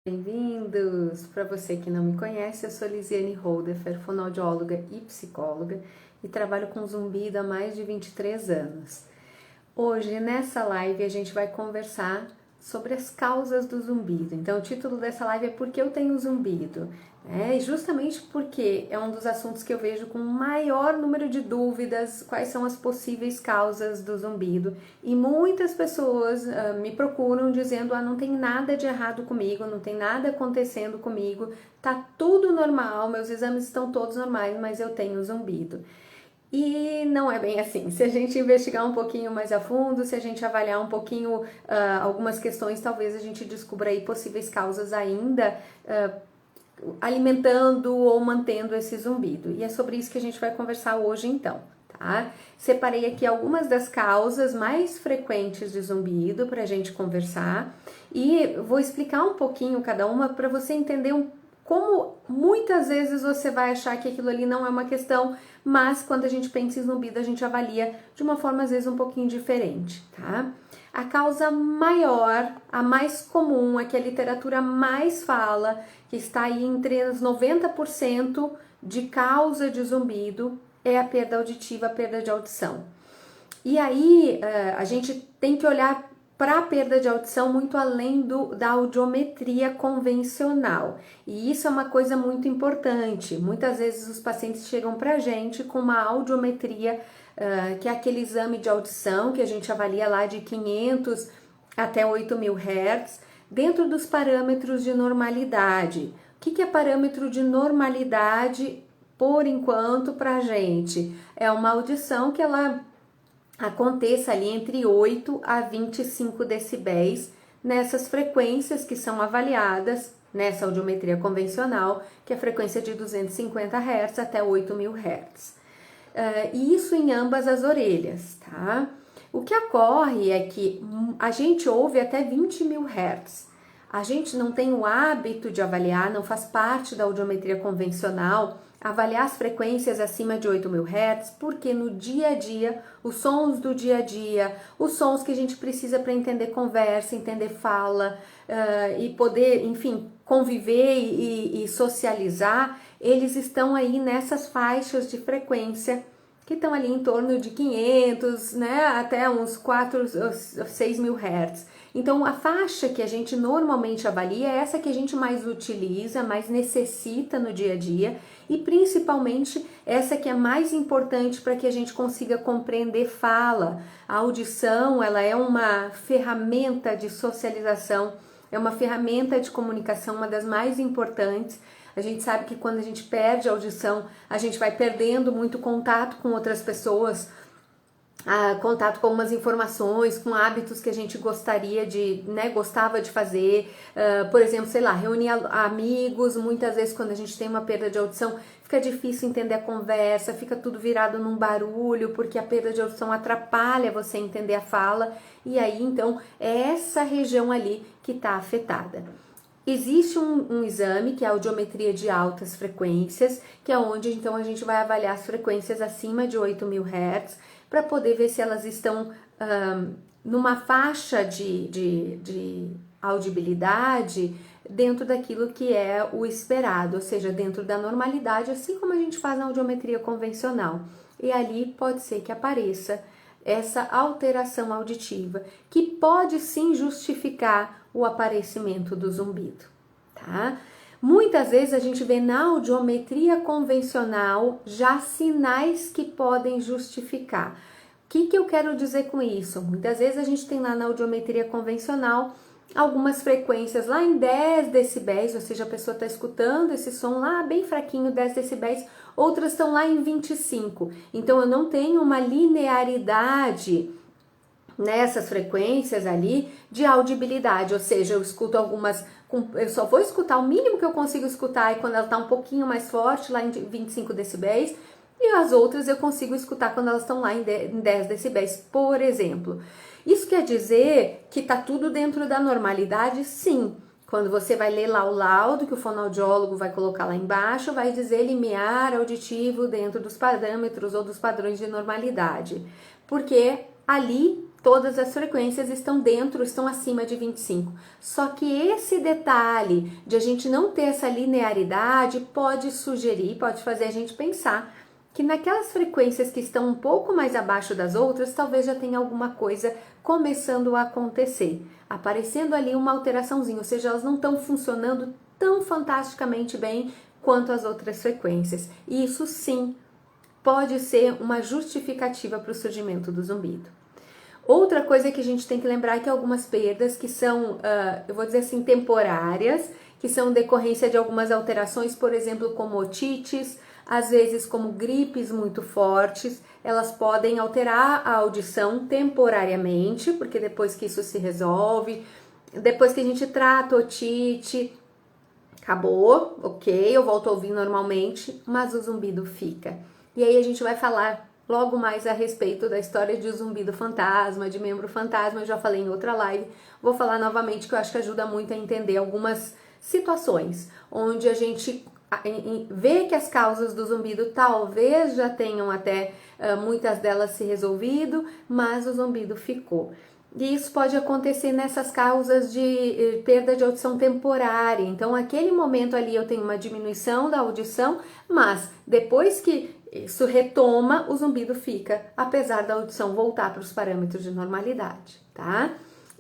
Bem-vindos! Para você que não me conhece, eu sou Lisiane Holdefer, fonoaudióloga e psicóloga e trabalho com zumbido há mais de 23 anos. Hoje, nessa live, a gente vai conversar sobre as causas do zumbido. Então, o título dessa live é Por que eu tenho zumbido? E justamente porque é um dos assuntos que eu vejo com maior número de dúvidas, quais são as possíveis causas do zumbido. E muitas pessoas me procuram dizendo, não tem nada de errado comigo, não tem nada acontecendo comigo, tá tudo normal, meus exames estão todos normais, mas eu tenho zumbido. E não é bem assim. Se a gente investigar um pouquinho mais a fundo, se a gente avaliar um pouquinho algumas questões, talvez a gente descubra aí possíveis causas ainda alimentando ou mantendo esse zumbido. E é sobre isso que a gente vai conversar hoje então, tá? Separei aqui algumas das causas mais frequentes de zumbido para a gente conversar e vou explicar um pouquinho cada uma para você entender como muitas vezes você vai achar que aquilo ali não é uma questão, mas quando a gente pensa em zumbido, a gente avalia de uma forma às vezes um pouquinho diferente, tá? A causa maior, a mais comum, a que a literatura mais fala, que está aí entre os 90% de causa de zumbido, é a perda auditiva, a perda de audição. E aí a gente tem que olhar para a perda de audição muito além da audiometria convencional. E isso é uma coisa muito importante. Muitas vezes os pacientes chegam para a gente com uma audiometria, que é aquele exame de audição que a gente avalia lá de 500 até 8.000 Hz, dentro dos parâmetros de normalidade. O que é parâmetro de normalidade, por enquanto, para a gente? É uma audição que ela aconteça ali entre 8 a 25 decibéis nessas frequências que são avaliadas nessa audiometria convencional, que é a frequência de 250 Hz até 8.000 Hz. E isso em ambas as orelhas, tá? O que ocorre é que a gente ouve até 20.000 Hz. A gente não tem o hábito de avaliar, não faz parte da audiometria convencional, avaliar as frequências acima de 8.000 Hz, porque no dia a dia, os sons do dia a dia, os sons que a gente precisa para entender conversa, entender fala e poder, enfim, conviver e socializar, eles estão aí nessas faixas de frequência que estão ali em torno de 500, né, até uns 4 ou 6.000 Hz. Então, a faixa que a gente normalmente avalia é essa que a gente mais utiliza, mais necessita no dia a dia e principalmente essa que é mais importante para que a gente consiga compreender fala. A audição, ela é uma ferramenta de socialização, é uma ferramenta de comunicação, uma das mais importantes. A gente sabe que quando a gente perde a audição, a gente vai perdendo muito contato com outras pessoas, contato com algumas informações, com hábitos que a gente gostaria de, né, gostava de fazer, por exemplo, sei lá, reunir amigos. Muitas vezes quando a gente tem uma perda de audição, fica difícil entender a conversa, fica tudo virado num barulho, porque a perda de audição atrapalha você entender a fala, e aí então é essa região ali que está afetada. Existe um exame que é a audiometria de altas frequências, que é onde então a gente vai avaliar as frequências acima de 8.000 Hz para poder ver se elas estão numa faixa de audibilidade dentro daquilo que é o esperado, ou seja, dentro da normalidade, assim como a gente faz na audiometria convencional. E ali pode ser que apareça essa alteração auditiva, que pode sim justificar o aparecimento do zumbido, tá? Muitas vezes a gente vê na audiometria convencional já sinais que podem justificar. O que eu quero dizer com isso? Muitas vezes a gente tem lá na audiometria convencional algumas frequências lá em 10 decibéis, ou seja, a pessoa está escutando esse som lá bem fraquinho, 10 decibéis, outras estão lá em 25. Então eu não tenho uma linearidade nessas frequências ali de audibilidade, ou seja, eu escuto algumas, eu só vou escutar o mínimo que eu consigo escutar e quando ela está um pouquinho mais forte, lá em 25 decibéis, e as outras eu consigo escutar quando elas estão lá em 10 decibéis, por exemplo. Isso quer dizer que está tudo dentro da normalidade? Sim. Quando você vai ler lá o laudo que o fonoaudiólogo vai colocar lá embaixo, vai dizer limiar auditivo dentro dos parâmetros ou dos padrões de normalidade, porque ali todas as frequências estão dentro, estão acima de 25. Só que esse detalhe de a gente não ter essa linearidade pode sugerir, pode fazer a gente pensar que naquelas frequências que estão um pouco mais abaixo das outras, talvez já tenha alguma coisa começando a acontecer, aparecendo ali uma alteraçãozinha, ou seja, elas não estão funcionando tão fantasticamente bem quanto as outras frequências. E isso sim pode ser uma justificativa para o surgimento do zumbido. Outra coisa que a gente tem que lembrar é que algumas perdas que são, eu vou dizer assim, temporárias, que são decorrência de algumas alterações, por exemplo, como otites, às vezes como gripes muito fortes, elas podem alterar a audição temporariamente, porque depois que isso se resolve, depois que a gente trata otite, acabou, ok, eu volto a ouvir normalmente, mas o zumbido fica. E aí a gente vai falar logo mais a respeito da história de zumbido fantasma, de membro fantasma, eu já falei em outra live, vou falar novamente que eu acho que ajuda muito a entender algumas situações onde a gente vê que as causas do zumbido talvez já tenham até muitas delas se resolvido, mas o zumbido ficou. E isso pode acontecer nessas causas de perda de audição temporária. Então, naquele momento ali eu tenho uma diminuição da audição, mas depois que isso retoma, o zumbido fica, apesar da audição voltar para os parâmetros de normalidade, tá?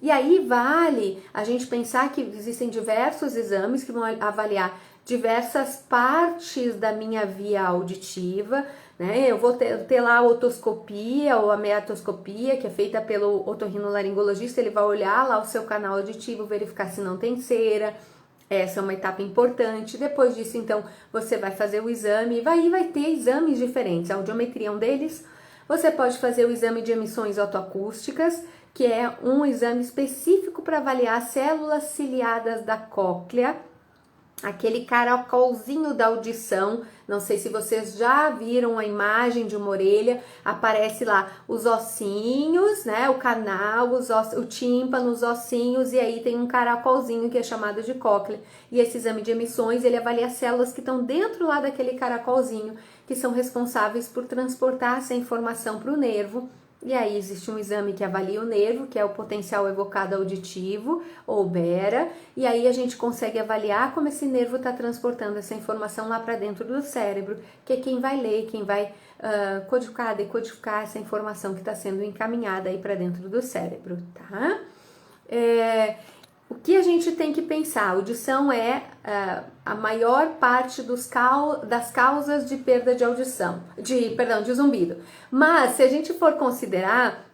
E aí vale a gente pensar que existem diversos exames que vão avaliar diversas partes da minha via auditiva, né? Eu vou ter lá a otoscopia ou a meatoscopia, que é feita pelo otorrinolaringologista, ele vai olhar lá o seu canal auditivo, verificar se não tem cera. Essa é uma etapa importante. Depois disso, então, você vai fazer o exame, vai ter exames diferentes. A audiometria é um deles. Você pode fazer o exame de emissões otoacústicas, que é um exame específico para avaliar células ciliadas da cóclea, aquele caracolzinho da audição. Não sei se vocês já viram a imagem de uma orelha, aparece lá os ossinhos, né, o canal, o tímpano, os ossinhos, e aí tem um caracolzinho que é chamado de cóclea. E esse exame de emissões, ele avalia as células que estão dentro lá daquele caracolzinho, que são responsáveis por transportar essa informação para o nervo. E aí existe um exame que avalia o nervo, que é o potencial evocado auditivo, ou BERA, e aí a gente consegue avaliar como esse nervo está transportando essa informação lá para dentro do cérebro, que é quem vai ler, quem vai decodificar essa informação que está sendo encaminhada aí para dentro do cérebro, tá? O que a gente tem que pensar? A audição é a maior parte das causas de perda de audição, de zumbido. Mas se a gente for considerar,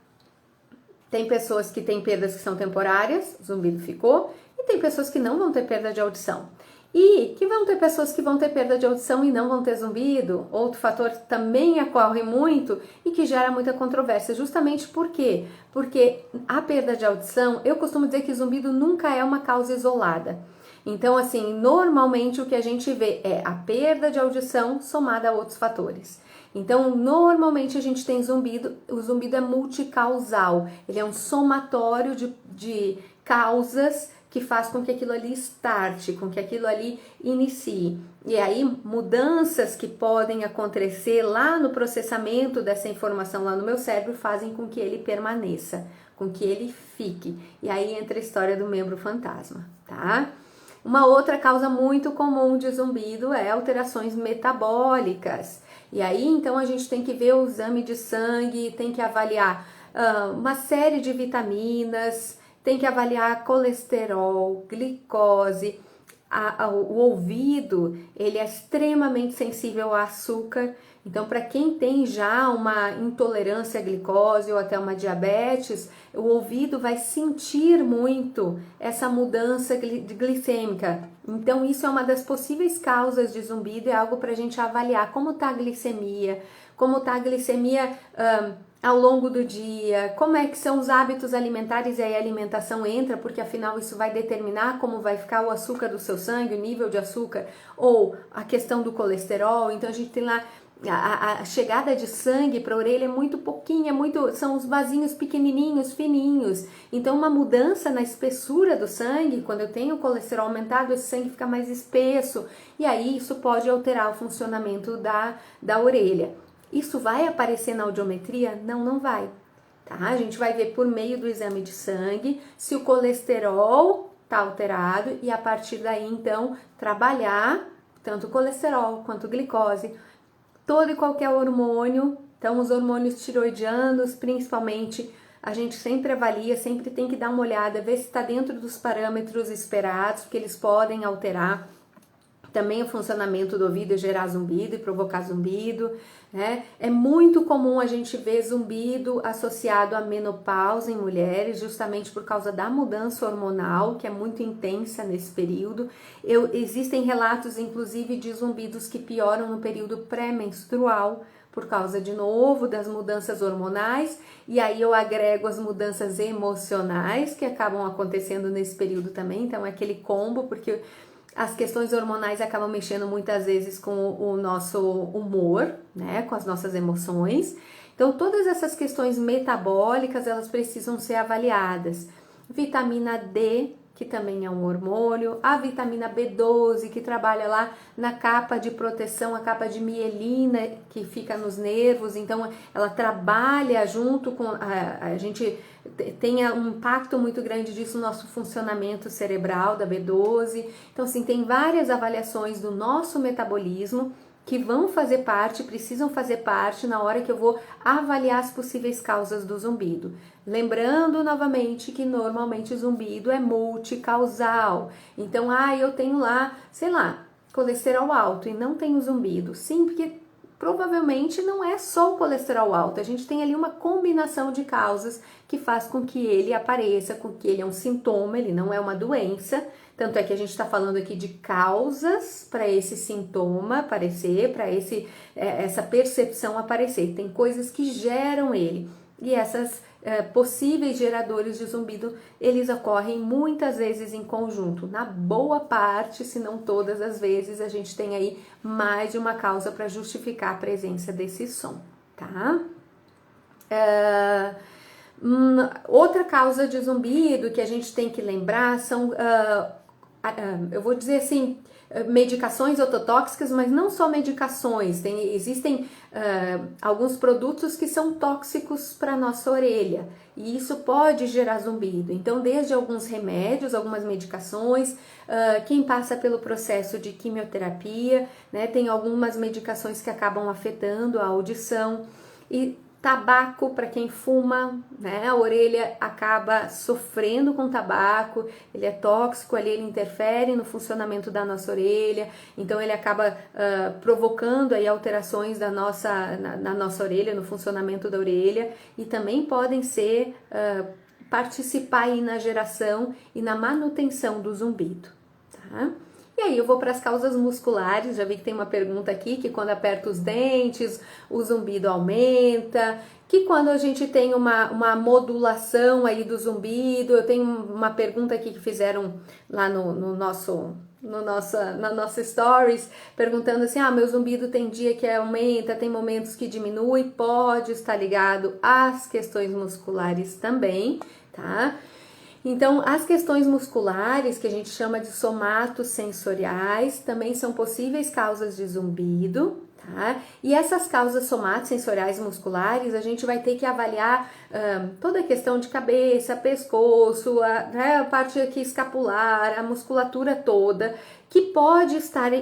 tem pessoas que têm perdas que são temporárias, o zumbido ficou, e tem pessoas que não vão ter perda de audição. E que vão ter pessoas que vão ter perda de audição e não vão ter zumbido. Outro fator que também ocorre muito e que gera muita controvérsia. Justamente por quê? Porque a perda de audição, eu costumo dizer que zumbido nunca é uma causa isolada. Então, assim, normalmente o que a gente vê é a perda de audição somada a outros fatores. Então, normalmente a gente tem zumbido, o zumbido é multicausal. Ele é um somatório de causas que faz com que aquilo ali starte, com que aquilo ali inicie. E aí, mudanças que podem acontecer lá no processamento dessa informação lá no meu cérebro fazem com que ele permaneça, com que ele fique. E aí entra a história do membro fantasma, tá? Uma outra causa muito comum de zumbido é alterações metabólicas. E aí, então, a gente tem que ver o exame de sangue, tem que avaliar uma série de vitaminas, tem que avaliar colesterol, glicose. O ouvido, ele é extremamente sensível a açúcar. Então, para quem tem já uma intolerância à glicose ou até uma diabetes, o ouvido vai sentir muito essa mudança glicêmica. Então, isso é uma das possíveis causas de zumbido, é algo para a gente avaliar como está a glicemia, ao longo do dia, como é que são os hábitos alimentares, e aí a alimentação entra, porque afinal isso vai determinar como vai ficar o açúcar do seu sangue, o nível de açúcar, ou a questão do colesterol. Então a gente tem lá a chegada de sangue para a orelha é muito pouquinha, são os vasinhos pequenininhos, fininhos. Então uma mudança na espessura do sangue, quando eu tenho o colesterol aumentado, esse sangue fica mais espesso, e aí isso pode alterar o funcionamento da orelha. Isso vai aparecer na audiometria? Não, não vai. tá? A gente vai ver por meio do exame de sangue se o colesterol tá alterado e a partir daí, então, trabalhar tanto o colesterol quanto glicose, todo e qualquer hormônio. Então, os hormônios tiroidianos, principalmente, a gente sempre avalia, sempre tem que dar uma olhada, ver se está dentro dos parâmetros esperados, porque eles podem alterar também o funcionamento do ouvido e gerar zumbido e provocar zumbido, né? É muito comum a gente ver zumbido associado à menopausa em mulheres, justamente por causa da mudança hormonal, que é muito intensa nesse período. Existem relatos, inclusive, de zumbidos que pioram no período pré-menstrual, por causa, de novo, das mudanças hormonais, e aí eu agrego as mudanças emocionais que acabam acontecendo nesse período também, então é aquele combo, porque as questões hormonais acabam mexendo muitas vezes com o nosso humor, né, com as nossas emoções. Então, todas essas questões metabólicas, elas precisam ser avaliadas. Vitamina D, que também é um hormônio, a vitamina B12, que trabalha lá na capa de proteção, a capa de mielina que fica nos nervos, então ela trabalha junto com a gente tem um impacto muito grande disso no nosso funcionamento cerebral, da B12. Então, assim, tem várias avaliações do nosso metabolismo que vão fazer parte, precisam fazer parte na hora que eu vou avaliar as possíveis causas do zumbido. Lembrando novamente que normalmente o zumbido é multicausal. Então, eu tenho lá, sei lá, colesterol alto e não tenho zumbido. Sim, porque provavelmente não é só o colesterol alto, a gente tem ali uma combinação de causas que faz com que ele apareça, com que ele é um sintoma, ele não é uma doença. Tanto é que a gente está falando aqui de causas para esse sintoma aparecer, para essa percepção aparecer. Tem coisas que geram ele. E essas possíveis geradores de zumbido, eles ocorrem muitas vezes em conjunto. Na boa parte, se não todas as vezes, a gente tem aí mais de uma causa para justificar a presença desse som, tá? Outra causa de zumbido que a gente tem que lembrar são, eu vou dizer assim, medicações ototóxicas, mas não só medicações, existem alguns produtos que são tóxicos para a nossa orelha e isso pode gerar zumbido. Então, desde alguns remédios, algumas medicações, quem passa pelo processo de quimioterapia, né, tem algumas medicações que acabam afetando a audição e tabaco para quem fuma, né? A orelha acaba sofrendo com tabaco, ele é tóxico ali, ele interfere no funcionamento da nossa orelha, então ele acaba provocando aí alterações na nossa orelha, no funcionamento da orelha, e também podem ser participar aí na geração e na manutenção do zumbido, tá? E aí eu vou para as causas musculares, já vi que tem uma pergunta aqui, que quando aperta os dentes, o zumbido aumenta, que quando a gente tem uma modulação aí do zumbido, eu tenho uma pergunta aqui que fizeram lá na nossa stories, perguntando assim, meu zumbido tem dia que aumenta, tem momentos que diminui, pode estar ligado às questões musculares também, tá? Então, as questões musculares, que a gente chama de somatos sensoriais, também são possíveis causas de zumbido, tá? E essas causas somatosensoriais musculares, a gente vai ter que avaliar toda a questão de cabeça, pescoço, a parte aqui escapular, a musculatura toda, que pode estar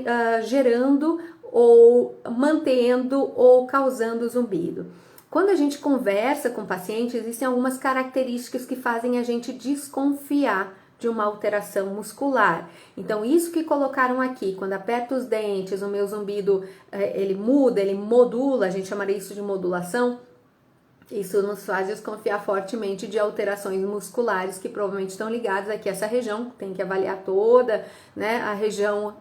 gerando ou mantendo ou causando zumbido. Quando a gente conversa com o paciente, existem algumas características que fazem a gente desconfiar de uma alteração muscular. Então, isso que colocaram aqui, quando aperto os dentes, o meu zumbido, ele muda, ele modula, a gente chamaria isso de modulação. Isso nos faz desconfiar fortemente de alterações musculares que provavelmente estão ligadas aqui a essa região, tem que avaliar toda, né, a região,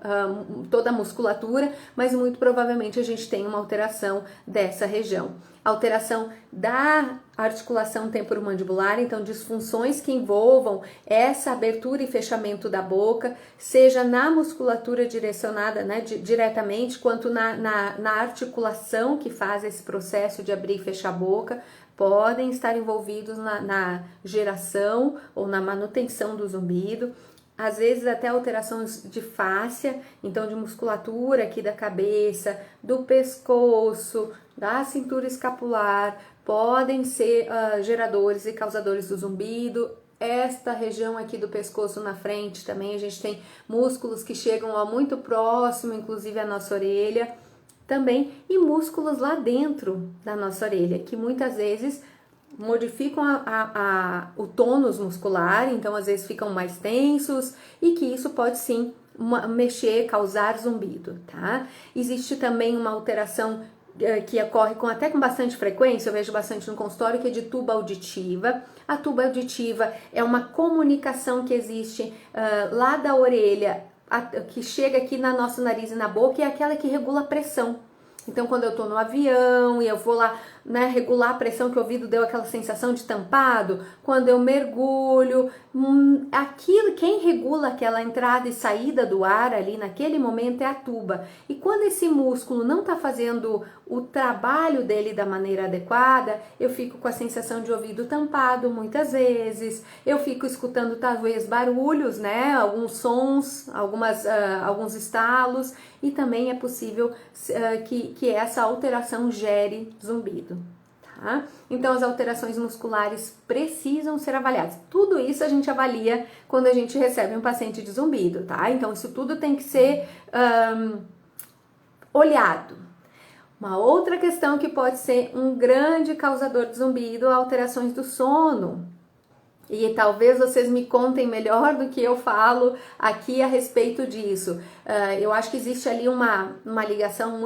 toda a musculatura, mas muito provavelmente a gente tem uma alteração dessa região. Alteração da articulação temporomandibular, então disfunções que envolvam essa abertura e fechamento da boca, seja na musculatura direcionada, né, diretamente, quanto na articulação que faz esse processo de abrir e fechar a boca, podem estar envolvidos na geração ou na manutenção do zumbido. Às vezes até alterações de fáscia, então de musculatura aqui da cabeça, do pescoço, da cintura escapular, podem ser geradores e causadores do zumbido. Esta região aqui do pescoço na frente também, a gente tem músculos que chegam muito próximo, inclusive a nossa orelha também, e músculos lá dentro da nossa orelha, que muitas vezes modificam o tônus muscular, então às vezes ficam mais tensos, e que isso pode sim mexer, causar zumbido, tá? Existe também uma alteração que ocorre até com bastante frequência, eu vejo bastante no consultório, que é de tuba auditiva. A tuba auditiva é uma comunicação que existe lá da orelha, que chega aqui na nosso nariz e na boca, e é aquela que regula a pressão. Então, quando eu tô no avião e eu vou lá, né, regular a pressão, que o ouvido deu aquela sensação de tampado, quando eu mergulho, aquilo, quem regula aquela entrada e saída do ar ali naquele momento é a tuba. E quando esse músculo não tá fazendo o trabalho dele da maneira adequada, eu fico com a sensação de ouvido tampado muitas vezes, eu fico escutando talvez barulhos, né, alguns sons, alguns estalos, e também é possível que essa alteração gere zumbido, tá? Então as alterações musculares precisam ser avaliadas. Tudo isso a gente avalia quando a gente recebe um paciente de zumbido, tá? Então isso tudo tem que ser olhado. Uma outra questão que pode ser um grande causador de zumbido é alterações do sono. E talvez vocês me contem melhor do que eu falo aqui a respeito disso. Eu acho que existe ali uma ligação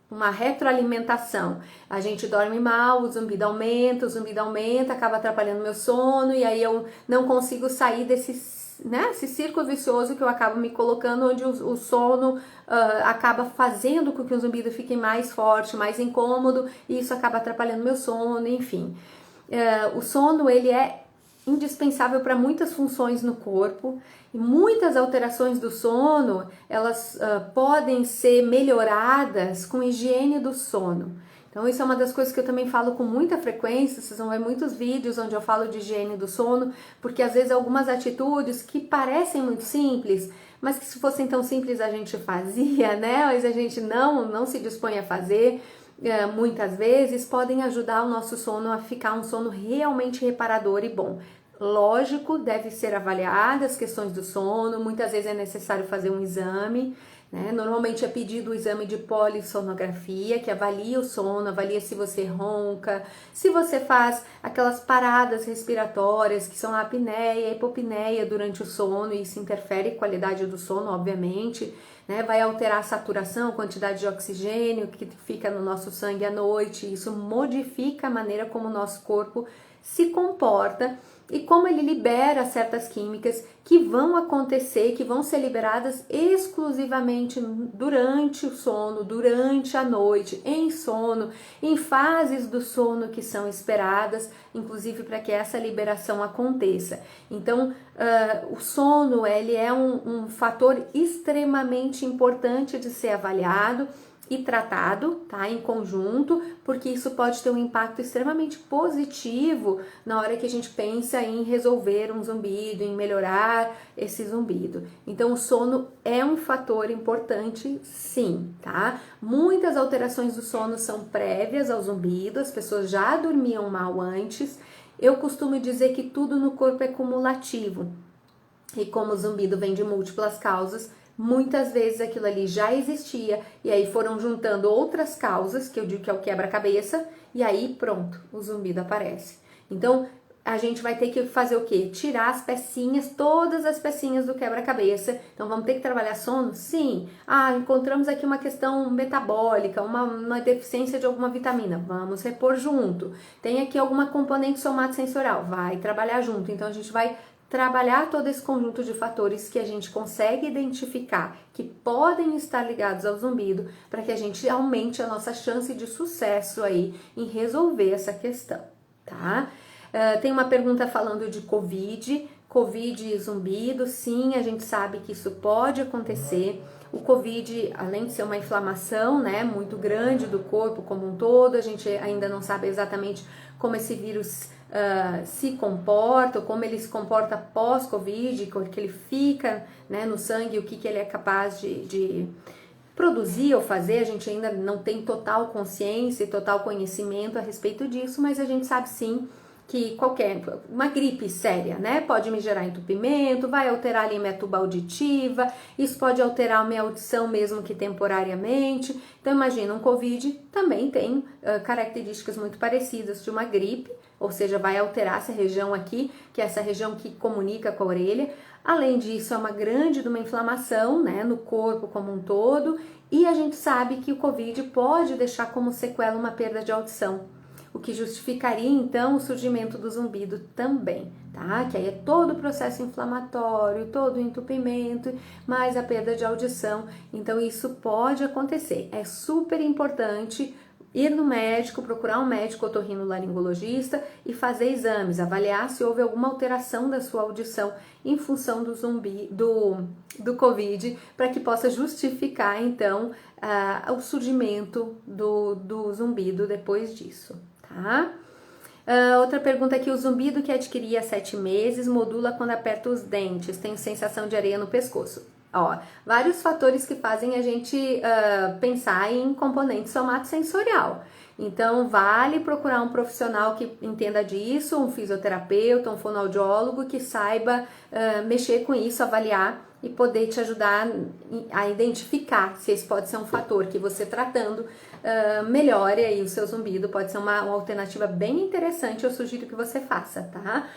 uma retroalimentação. A gente dorme mal, o zumbido aumenta, acaba atrapalhando meu sono, e aí eu não consigo sair esse círculo vicioso que eu acabo me colocando, onde o sono acaba fazendo com que o zumbido fique mais forte, mais incômodo, e isso acaba atrapalhando meu sono, enfim. O sono, ele é indispensável para muitas funções no corpo, e muitas alterações do sono, elas podem ser melhoradas com higiene do sono. Então isso é uma das coisas que eu também falo com muita frequência, vocês vão ver muitos vídeos onde eu falo de higiene do sono, porque às vezes algumas atitudes que parecem muito simples, mas que se fossem tão simples a gente fazia, né? Mas a gente não se dispõe a fazer, muitas vezes podem ajudar o nosso sono a ficar um sono realmente reparador e bom. Lógico, deve ser avaliada as questões do sono, muitas vezes é necessário fazer um exame, né? Normalmente é pedido o exame de polissonografia, que avalia o sono, avalia se você ronca, se você faz aquelas paradas respiratórias, que são a apneia, a hipopneia durante o sono, e isso interfere a qualidade do sono, obviamente, né? Vai alterar a saturação, a quantidade de oxigênio que fica no nosso sangue à noite, isso modifica a maneira como o nosso corpo se comporta e como ele libera certas químicas que vão acontecer, que vão ser liberadas exclusivamente durante o sono, durante a noite, em sono, em fases do sono que são esperadas, inclusive para que essa liberação aconteça. Então, o sono, ele é um fator extremamente importante de ser avaliado e tratado, tá, em conjunto, porque isso pode ter um impacto extremamente positivo na hora que a gente pensa em resolver um zumbido, em melhorar esse zumbido. Então, o sono é um fator importante, sim, tá? Muitas alterações do sono são prévias ao zumbido, as pessoas já dormiam mal antes. Eu costumo dizer que tudo no corpo é cumulativo, e como o zumbido vem de múltiplas causas, muitas vezes aquilo ali já existia e aí foram juntando outras causas, que eu digo que é o quebra-cabeça, e aí pronto, o zumbido aparece. Então, a gente vai ter que fazer o quê? Tirar as pecinhas, todas as pecinhas do quebra-cabeça. Então, vamos ter que trabalhar sono? Sim. Encontramos aqui uma questão metabólica, uma deficiência de alguma vitamina. Vamos repor junto. Tem aqui alguma componente somatosensorial. Vai trabalhar junto. Então, a gente vai trabalhar todo esse conjunto de fatores que a gente consegue identificar que podem estar ligados ao zumbido para que a gente aumente a nossa chance de sucesso aí em resolver essa questão, tá? Tem uma pergunta falando de Covid e zumbido. Sim, a gente sabe que isso pode acontecer. O Covid, além de ser uma inflamação, né, muito grande do corpo como um todo, a gente ainda não sabe exatamente como esse vírus se comporta, ou como ele se comporta pós-Covid, que ele fica, né, no sangue, o que ele é capaz de Produzir ou fazer, a gente ainda não tem total consciência e total conhecimento a respeito disso, mas a gente sabe sim que uma gripe séria, né, pode me gerar entupimento, vai alterar ali minha tuba auditiva, isso pode alterar a minha audição mesmo que temporariamente. Então imagina, um Covid também tem características muito parecidas de uma gripe, ou seja, vai alterar essa região aqui, que é essa região que comunica com a orelha. Além disso, é uma grande de uma inflamação, né, no corpo como um todo, e a gente sabe que o Covid pode deixar como sequela uma perda de audição, o que justificaria então o surgimento do zumbido também, tá? Que aí é todo o processo inflamatório, todo o entupimento, mais a perda de audição. Então isso pode acontecer. É super importante ir no médico, procurar um médico otorrinolaringologista e fazer exames, avaliar se houve alguma alteração da sua audição em função do Covid, para que possa justificar então o surgimento do zumbido depois disso. Tá? Outra pergunta aqui, o zumbido que adquiri há 7 meses modula quando aperto os dentes, tenho sensação de areia no pescoço. Ó, vários fatores que fazem a gente pensar em componente somatosensorial. Então, vale procurar um profissional que entenda disso, um fisioterapeuta, um fonoaudiólogo que saiba mexer com isso, avaliar e poder te ajudar a identificar se esse pode ser um fator que você tratando melhore aí o seu zumbido. Pode ser uma alternativa bem interessante, eu sugiro que você faça, tá?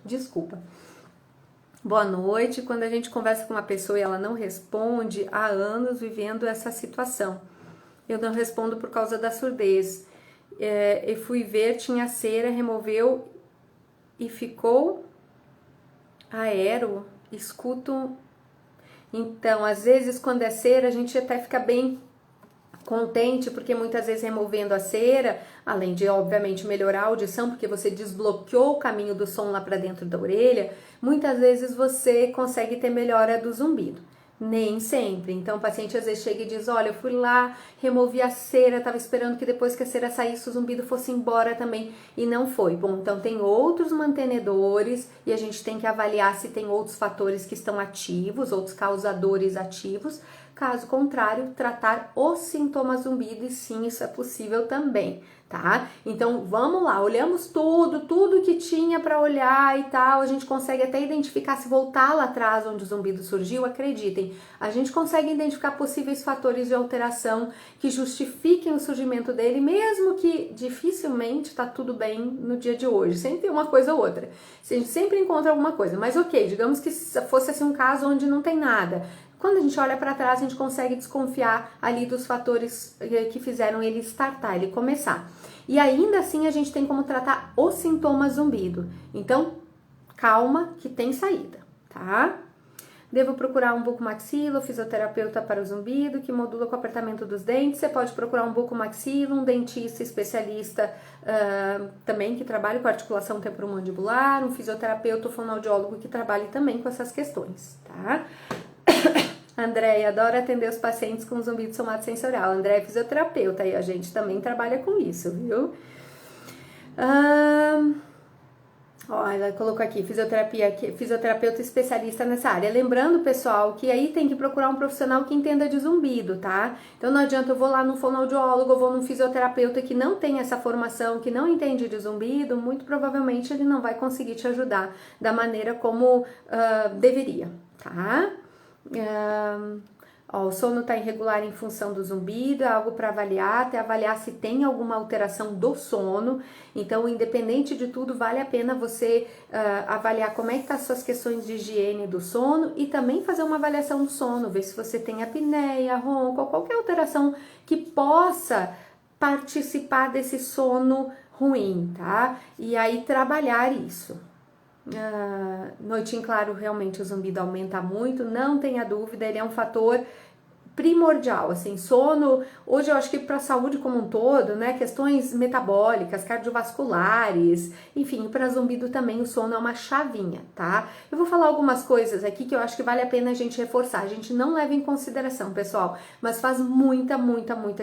Desculpa. Boa noite. Quando a gente conversa com uma pessoa e ela não responde, há anos vivendo essa situação. Eu não respondo por causa da surdez. Eu fui ver, tinha cera, removeu e ficou aero. Escuto. Então, às vezes, quando é cera, a gente até fica bem contente, porque muitas vezes removendo a cera, além de, obviamente, melhorar a audição, porque você desbloqueou o caminho do som lá para dentro da orelha, muitas vezes você consegue ter melhora do zumbido. Nem sempre. Então o paciente às vezes chega e diz, olha, eu fui lá, removi a cera, estava esperando que depois que a cera saísse o zumbido fosse embora também e não foi. Bom, então tem outros mantenedores e a gente tem que avaliar se tem outros fatores que estão ativos, outros causadores ativos. Caso contrário, tratar os sintomas zumbido, e sim, isso é possível também, tá? Então, vamos lá, olhamos tudo que tinha para olhar e tal, a gente consegue até identificar, se voltar lá atrás onde o zumbido surgiu, acreditem, a gente consegue identificar possíveis fatores de alteração que justifiquem o surgimento dele, mesmo que dificilmente tá tudo bem no dia de hoje, sempre tem uma coisa ou outra, a gente sempre encontra alguma coisa, mas ok, digamos que fosse assim um caso onde não tem nada. Quando a gente olha para trás, a gente consegue desconfiar ali dos fatores que fizeram ele startar, ele começar. E ainda assim a gente tem como tratar os sintomas zumbido. Então, calma que tem saída, tá? Devo procurar um bucomaxilo, fisioterapeuta para o zumbido, que modula com o apertamento dos dentes. Você pode procurar um bucomaxilo, um dentista especialista também que trabalhe com articulação temporomandibular, um fisioterapeuta ou fonoaudiólogo que trabalhe também com essas questões, tá? Andréia, adora atender os pacientes com zumbido somatosensorial. Andréia é fisioterapeuta e a gente também trabalha com isso, viu? Ó, ela colocou aqui, fisioterapeuta especialista nessa área. Lembrando, pessoal, que aí tem que procurar um profissional que entenda de zumbido, tá? Então não adianta eu vou lá no fonoaudiólogo, eu vou num fisioterapeuta que não tem essa formação, que não entende de zumbido, muito provavelmente ele não vai conseguir te ajudar da maneira como deveria, tá? O sono está irregular em função do zumbido, é algo para avaliar, até avaliar se tem alguma alteração do sono. Então, independente de tudo, vale a pena você avaliar como é que tá as suas questões de higiene do sono e também fazer uma avaliação do sono, ver se você tem apneia, ronco ou qualquer alteração que possa participar desse sono ruim, tá? E aí trabalhar isso. Noite em claro, realmente o zumbido aumenta muito, não tenha dúvida, ele é um fator primordial, assim, sono, hoje eu acho que para a saúde como um todo, né, questões metabólicas, cardiovasculares, enfim, para zumbido também o sono é uma chavinha, tá? Eu vou falar algumas coisas aqui que eu acho que vale a pena a gente reforçar, a gente não leva em consideração, pessoal, mas faz muita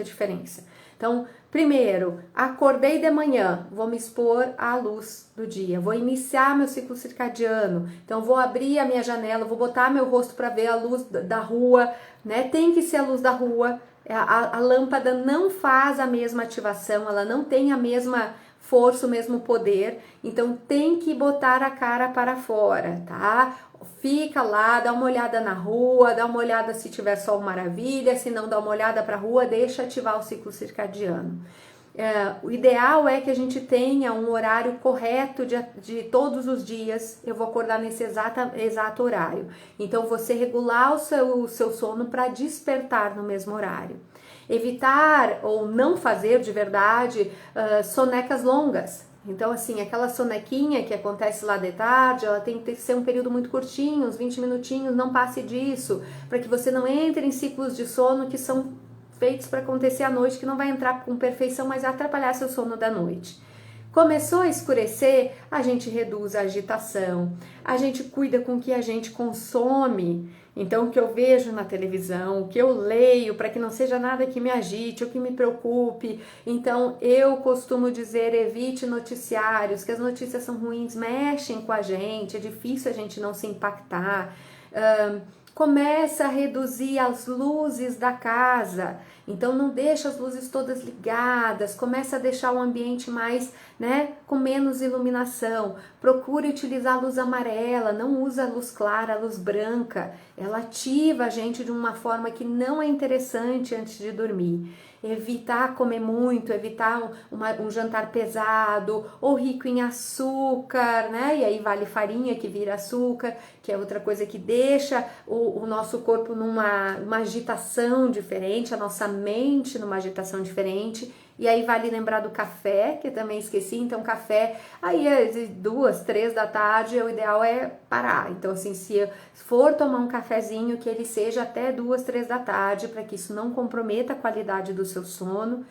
diferença. Então, primeiro, acordei de manhã, vou me expor à luz do dia, vou iniciar meu ciclo circadiano, então vou abrir a minha janela, vou botar meu rosto para ver a luz da rua, né? Tem que ser a luz da rua. A lâmpada não faz a mesma ativação, ela não tem a mesma força, o mesmo poder, então tem que botar a cara para fora, tá? Fica lá, dá uma olhada na rua, dá uma olhada se tiver sol, maravilha, se não, dá uma olhada para a rua, deixa ativar o ciclo circadiano. O ideal é que a gente tenha um horário correto de todos os dias. Eu vou acordar nesse exato horário. Então, você regular o seu sono para despertar no mesmo horário. Evitar ou não fazer de verdade sonecas longas. Então, assim, aquela sonequinha que acontece lá de tarde, ela tem que ser um período muito curtinho, uns 20 minutinhos, não passe disso, para que você não entre em ciclos de sono que são feitos para acontecer à noite, que não vai entrar com perfeição, mas vai atrapalhar seu sono da noite. Começou a escurecer, a gente reduz a agitação, a gente cuida com o que a gente consome. Então, o que eu vejo na televisão, o que eu leio, para que não seja nada que me agite ou que me preocupe. Então, eu costumo dizer, evite noticiários, que as notícias são ruins, mexem com a gente, é difícil a gente não se impactar. Começa a reduzir as luzes da casa, então não deixa as luzes todas ligadas, começa a deixar o ambiente mais, né, com menos iluminação. Procure utilizar a luz amarela, não usa a luz clara, a luz branca, ela ativa a gente de uma forma que não é interessante antes de dormir. Evitar comer muito, evitar um jantar pesado ou rico em açúcar, né? E aí vale farinha que vira açúcar, que é outra coisa que deixa o nosso corpo numa agitação diferente, a nossa mente numa agitação diferente. E aí vale lembrar do café, que eu também esqueci. Então, café, aí às 2, 3 da tarde, o ideal é parar. Então, assim, se for tomar um cafezinho, que ele seja até 2, 3 da tarde, para que isso não comprometa a qualidade do seu sono.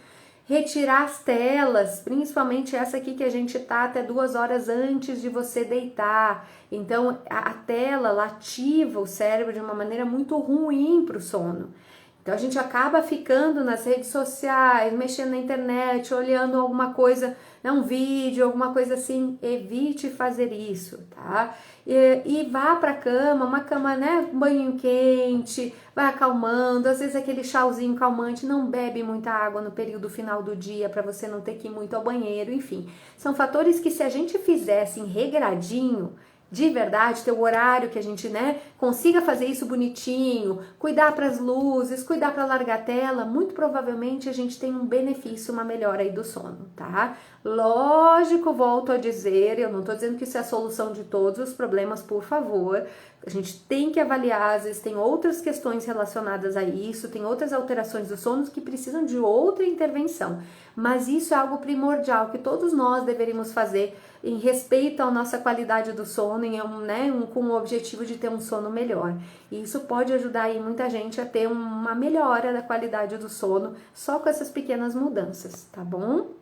Retirar as telas, principalmente essa aqui que a gente tá até 2 horas antes de você deitar. Então, a tela, ela ativa o cérebro de uma maneira muito ruim para o sono. Então a gente acaba ficando nas redes sociais, mexendo na internet, olhando alguma coisa, né, um vídeo, alguma coisa assim. Evite fazer isso, tá? E vá pra cama, uma cama, né, banho quente, vai acalmando, às vezes aquele chauzinho calmante, não bebe muita água no período final do dia para você não ter que ir muito ao banheiro, enfim. São fatores que se a gente fizesse regradinho, de verdade, ter o horário que a gente, né, consiga fazer isso bonitinho, cuidar para as luzes, cuidar para largar a tela, muito provavelmente a gente tem um benefício, uma melhora aí do sono, tá? Lógico, volto a dizer, eu não tô dizendo que isso é a solução de todos os problemas, por favor. A gente tem que avaliar, às vezes tem outras questões relacionadas a isso, tem outras alterações do sono que precisam de outra intervenção. Mas isso é algo primordial que todos nós deveríamos fazer em respeito à nossa qualidade do sono, com o objetivo de ter um sono melhor. E isso pode ajudar aí muita gente a ter uma melhora da qualidade do sono só com essas pequenas mudanças, tá bom?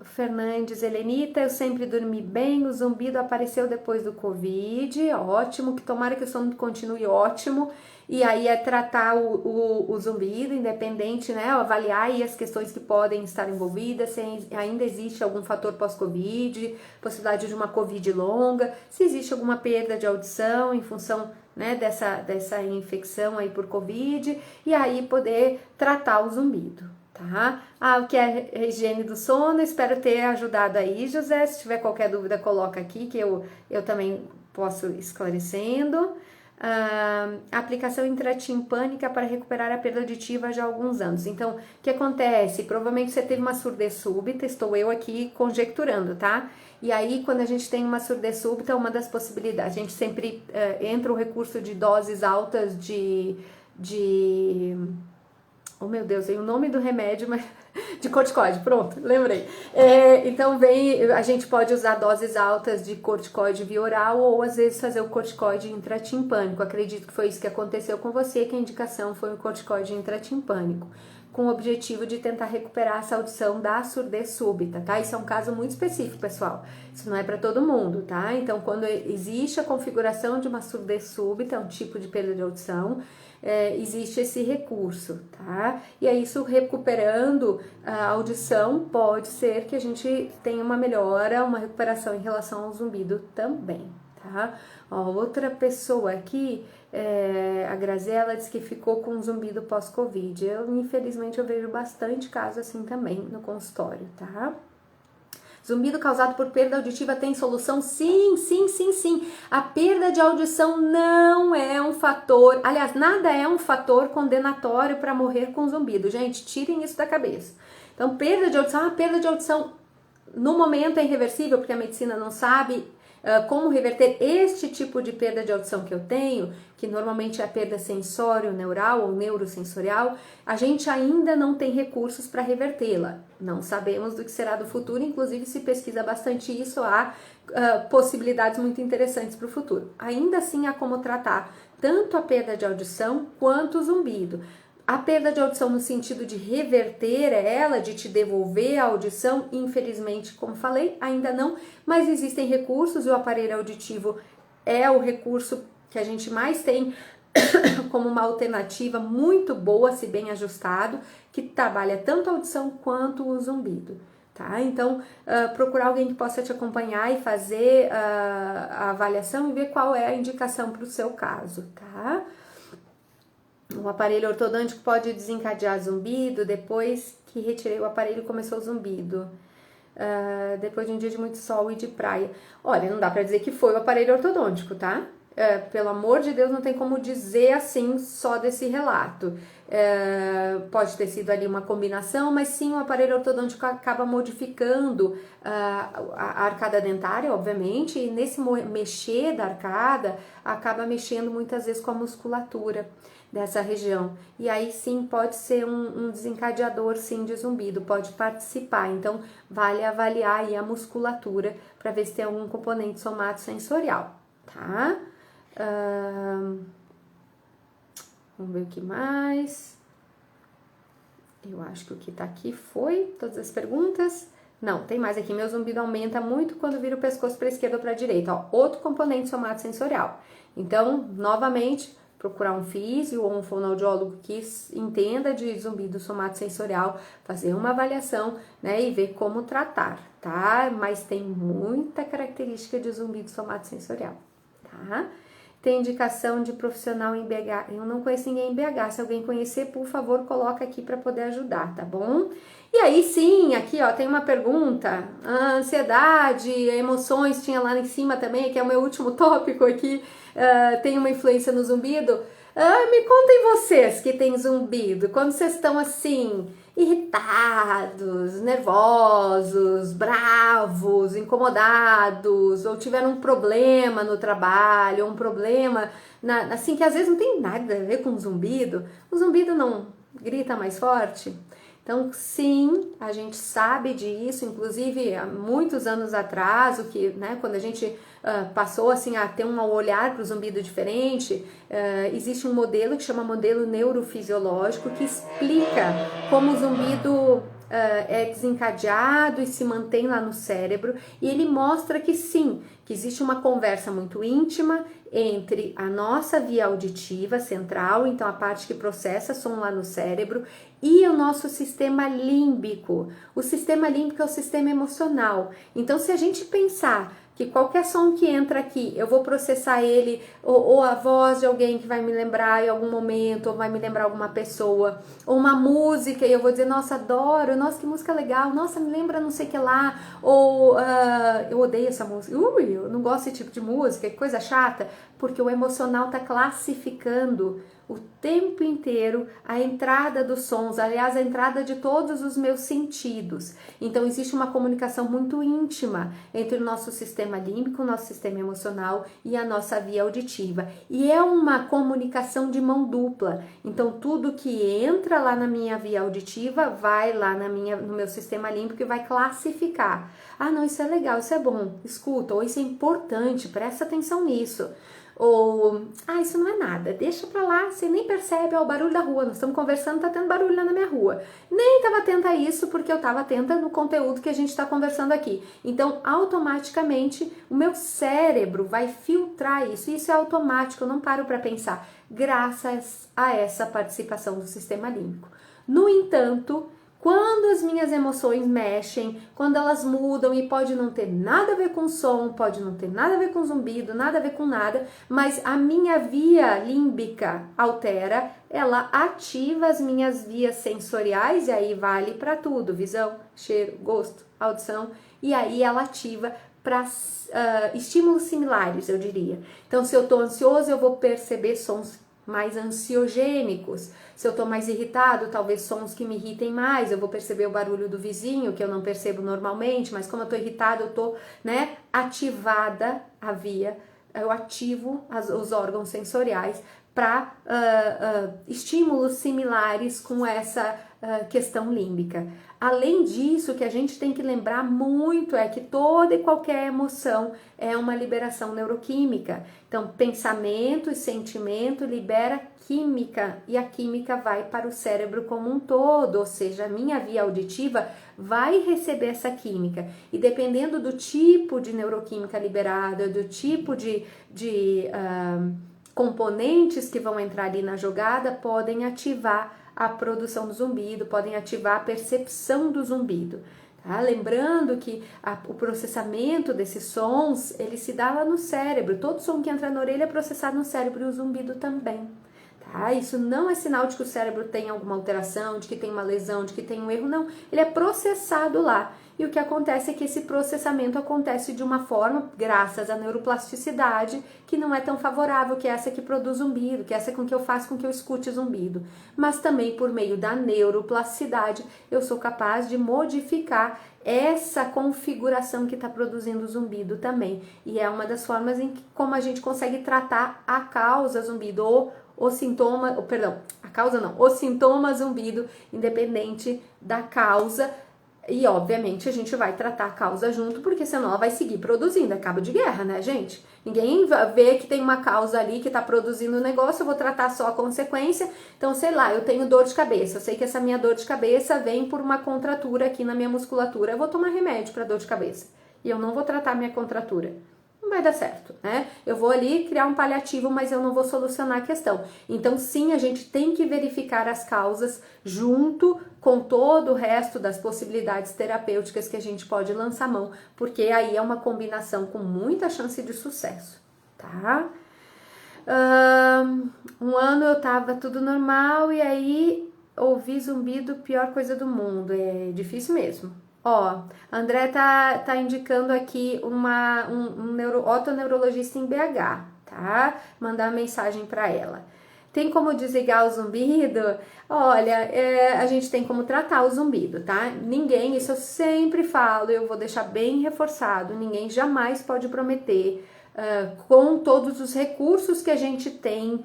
Fernandes, Helenita, eu sempre dormi bem, o zumbido apareceu depois do Covid, ótimo, que tomara que o sono continue ótimo, e aí é tratar o zumbido, independente, né, avaliar aí as questões que podem estar envolvidas, se ainda existe algum fator pós-Covid, possibilidade de uma Covid longa, se existe alguma perda de audição em função, né, dessa infecção aí por Covid, e aí poder tratar o zumbido. Tá? O que é a higiene do sono, espero ter ajudado aí, José. Se tiver qualquer dúvida, coloca aqui que eu também posso esclarecendo. Aplicação intratimpânica para recuperar a perda auditiva já há alguns anos. Então, o que acontece? Provavelmente você teve uma surdez súbita, estou eu aqui conjecturando, tá? E aí, quando a gente tem uma surdez súbita, uma das possibilidades, a gente sempre entra o recurso de doses altas oh meu Deus, tem o nome do remédio, mas de corticoide, pronto, lembrei. Então a gente pode usar doses altas de corticoide via oral ou às vezes fazer o corticoide intratimpânico. Acredito que foi isso que aconteceu com você, que a indicação foi o corticoide intratimpânico. com o objetivo de tentar recuperar essa audição da surdez súbita, tá? Isso é um caso muito específico, pessoal. Isso não é para todo mundo, tá? Então, quando existe a configuração de uma surdez súbita, um tipo de perda de audição, existe esse recurso, tá? E aí, isso recuperando a audição, pode ser que a gente tenha uma melhora, uma recuperação em relação ao zumbido também, tá? Ó, outra pessoa aqui, a Graziela, diz que ficou com zumbido pós-Covid. Infelizmente, eu vejo bastante caso assim também no consultório, tá? Zumbido causado por perda auditiva tem solução? Sim, sim, sim, sim. A perda de audição não é um fator, aliás, nada é um fator condenatório para morrer com zumbido. Gente, tirem isso da cabeça. Então, perda de audição no momento é irreversível, porque a medicina não sabe como reverter este tipo de perda de audição que eu tenho, que normalmente é a perda sensório-neural ou neurosensorial. A gente ainda não tem recursos para revertê-la. Não sabemos do que será do futuro, inclusive se pesquisa bastante isso, há possibilidades muito interessantes para o futuro. Ainda assim, há como tratar tanto a perda de audição quanto o zumbido. A perda de audição no sentido de reverter ela, de te devolver a audição, infelizmente, como falei, ainda não, mas existem recursos e o aparelho auditivo é o recurso que a gente mais tem como uma alternativa muito boa, se bem ajustado, que trabalha tanto a audição quanto o zumbido, tá? Então, procurar alguém que possa te acompanhar e fazer a avaliação e ver qual é a indicação para o seu caso, tá? O aparelho ortodôntico pode desencadear zumbido depois que retirei o aparelho começou o zumbido. Depois de um dia de muito sol e de praia. Olha, não dá pra dizer que foi o aparelho ortodôntico, tá? Pelo amor de Deus, não tem como dizer assim só desse relato. Pode ter sido ali uma combinação, mas sim, o aparelho ortodôntico acaba modificando a arcada dentária, obviamente, e nesse mexer da arcada, acaba mexendo muitas vezes com a musculatura dessa região. E aí sim pode ser um desencadeador sim de zumbido, pode participar. Então vale avaliar aí a musculatura para ver se tem algum componente somatosensorial, tá? Vamos ver o que mais. Eu acho que o que tá aqui foi todas as perguntas. Não, tem mais aqui. Meu zumbido aumenta muito quando vira o pescoço para a esquerda ou para a direita. Ó, outro componente somatosensorial. Então, novamente, procurar um físio ou um fonoaudiólogo que entenda de zumbido somatosensorial, fazer uma avaliação, né, e ver como tratar, tá? Mas tem muita característica de zumbido somatosensorial, tá? Tem indicação de profissional em BH. Eu não conheço ninguém em BH. Se alguém conhecer, por favor, coloca aqui para poder ajudar, tá bom? E aí sim, aqui ó, tem uma pergunta. Ansiedade, emoções, tinha lá em cima também, que é o meu último tópico aqui. Tem uma influência no zumbido? Me contem vocês que tem zumbido. Quando vocês estão assim, irritados, nervosos, bravos, incomodados, ou tiveram um problema no trabalho, um problema, assim, que às vezes não tem nada a ver com zumbido, o zumbido não grita mais forte. Então, sim, a gente sabe disso, inclusive há muitos anos atrás, né, quando a gente passou assim, a ter um olhar para o zumbido diferente, existe um modelo que chama modelo neurofisiológico que explica como o zumbido é desencadeado e se mantém lá no cérebro, e ele mostra que sim, que existe uma conversa muito íntima entre a nossa via auditiva central, então a parte que processa som lá no cérebro, e o nosso sistema límbico. O sistema límbico é o sistema emocional. Então, se a gente pensar que qualquer som que entra aqui, eu vou processar ele, ou a voz de alguém que vai me lembrar em algum momento, ou vai me lembrar alguma pessoa, ou uma música, e eu vou dizer, nossa, adoro, nossa, que música legal, nossa, me lembra não sei o que lá, ou eu odeio essa música, eu não gosto desse tipo de música, que coisa chata, porque o emocional está classificando o tempo inteiro a entrada dos sons, aliás, a entrada de todos os meus sentidos. Então, existe uma comunicação muito íntima entre o nosso sistema límbico, o nosso sistema emocional e a nossa via auditiva. E é uma comunicação de mão dupla. Então, tudo que entra lá na minha via auditiva vai lá no meu sistema límbico e vai classificar. Ah, não, isso é legal, isso é bom, escuta, ou isso é importante, presta atenção nisso. Ou, ah, isso não é nada, deixa pra lá, você nem percebe, ó, o barulho da rua, nós estamos conversando, tá tendo barulho lá na minha rua. Nem estava atenta a isso, porque eu estava atenta no conteúdo que a gente está conversando aqui. Então, automaticamente, o meu cérebro vai filtrar isso, e isso é automático, eu não paro para pensar, graças a essa participação do sistema límbico. No entanto, quando as minhas emoções mexem, quando elas mudam e pode não ter nada a ver com som, pode não ter nada a ver com zumbido, nada a ver com nada, mas a minha via límbica altera, ela ativa as minhas vias sensoriais e aí vale para tudo, visão, cheiro, gosto, audição, e aí ela ativa para estímulos similares, eu diria. Então, se eu estou ansioso, eu vou perceber sons mais ansiogênicos. Se eu estou mais irritado, talvez sons que me irritem mais, eu vou perceber o barulho do vizinho, que eu não percebo normalmente, mas como eu estou irritada, eu estou, né, ativada a via, eu ativo os órgãos sensoriais para estímulos similares com essa questão límbica. Além disso, o que a gente tem que lembrar muito é que toda e qualquer emoção é uma liberação neuroquímica. Então, pensamento e sentimento libera química e a química vai para o cérebro como um todo, ou seja, a minha via auditiva vai receber essa química. E dependendo do tipo de neuroquímica liberada, do tipo de componentes que vão entrar ali na jogada, podem ativar a produção do zumbido, podem ativar a percepção do zumbido. Tá? Lembrando que o processamento desses sons, ele se dá lá no cérebro. Todo som que entra na orelha é processado no cérebro e o zumbido também. Tá? Isso não é sinal de que o cérebro tem alguma alteração, de que tem uma lesão, de que tem um erro, não. Ele é processado lá. E o que acontece é que esse processamento acontece de uma forma, graças à neuroplasticidade, que não é tão favorável, que é essa que produz zumbido, que é essa com que eu faço com que eu escute zumbido. Mas também por meio da neuroplasticidade, eu sou capaz de modificar essa configuração que está produzindo zumbido também. E é uma das formas em que, como a gente consegue tratar a causa zumbido, ou o sintoma, a causa não, o sintoma zumbido, independente da causa. E, obviamente, a gente vai tratar a causa junto, porque senão ela vai seguir produzindo. É cabo de guerra, né, gente? Ninguém vê que tem uma causa ali que tá produzindo o negócio, eu vou tratar só a consequência. Então, sei lá, eu tenho dor de cabeça. Eu sei que essa minha dor de cabeça vem por uma contratura aqui na minha musculatura. Eu vou tomar remédio para dor de cabeça. E eu não vou tratar a minha contratura. Não vai dar certo, né? Eu vou ali criar um paliativo, mas eu não vou solucionar a questão. Então, sim, a gente tem que verificar as causas junto com todo o resto das possibilidades terapêuticas que a gente pode lançar mão, porque aí é uma combinação com muita chance de sucesso, tá? Um ano eu tava tudo normal e aí ouvi zumbido, pior coisa do mundo. É difícil mesmo. Ó, André tá indicando aqui um otoneurologista em BH, tá? Mandar uma mensagem para ela. Tem como desligar o zumbido? Olha, a gente tem como tratar o zumbido, tá? Ninguém, isso eu sempre falo, eu vou deixar bem reforçado, ninguém jamais pode prometer com todos os recursos que a gente tem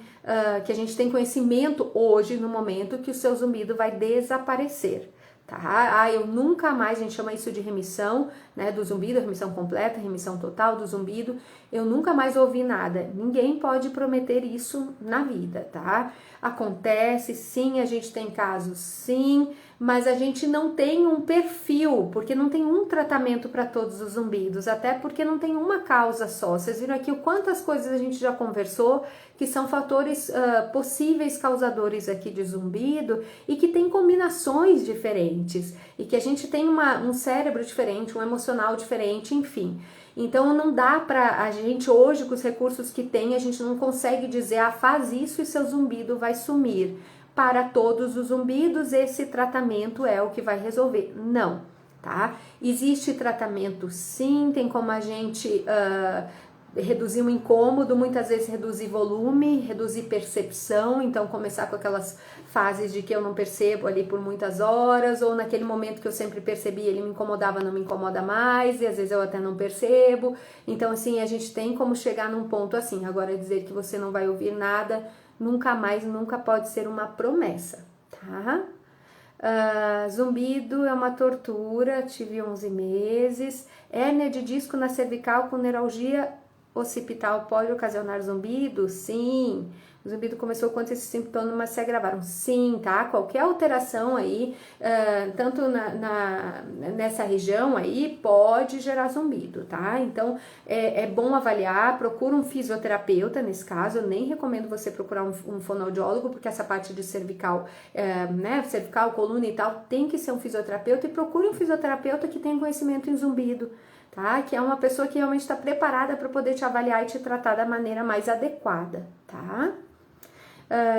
conhecimento hoje, no momento, que o seu zumbido vai desaparecer. Tá? Eu nunca mais, a gente chama isso de remissão, né, do zumbido, remissão completa, remissão total do zumbido, eu nunca mais ouvi nada. Ninguém pode prometer isso na vida, tá? Acontece, sim, a gente tem casos, sim, mas a gente não tem um perfil, porque não tem um tratamento para todos os zumbidos, até porque não tem uma causa só. Vocês viram aqui o quantas coisas a gente já conversou, que são fatores possíveis causadores aqui de zumbido e que tem combinações diferentes e que a gente tem um cérebro diferente, um emocional diferente, enfim. Então não dá pra a gente hoje, com os recursos que tem, a gente não consegue dizer, faz isso e seu zumbido vai sumir. Para todos os zumbidos, esse tratamento é o que vai resolver. Não, tá? Existe tratamento sim, tem como a gente reduzir o incômodo, muitas vezes reduzir volume, reduzir percepção, então começar com aquelas fases de que eu não percebo ali por muitas horas, ou naquele momento que eu sempre percebi, ele me incomodava, não me incomoda mais, e às vezes eu até não percebo. Então assim, a gente tem como chegar num ponto assim. Agora dizer que você não vai ouvir nada, nunca mais, nunca pode ser uma promessa, tá? Zumbido é uma tortura, tive 11 meses. Hérnia de disco na cervical com neuralgia occipital pode ocasionar zumbido? Sim. O zumbido começou quando esses sintomas se agravaram. Sim, tá? Qualquer alteração aí, tanto nessa região aí, pode gerar zumbido, tá? Então, é bom avaliar, procura um fisioterapeuta nesse caso. Eu nem recomendo você procurar um fonoaudiólogo, porque essa parte de cervical, né, cervical, coluna e tal, tem que ser um fisioterapeuta, e procure um fisioterapeuta que tenha conhecimento em zumbido, tá? Que é uma pessoa que realmente está preparada para poder te avaliar e te tratar da maneira mais adequada, tá?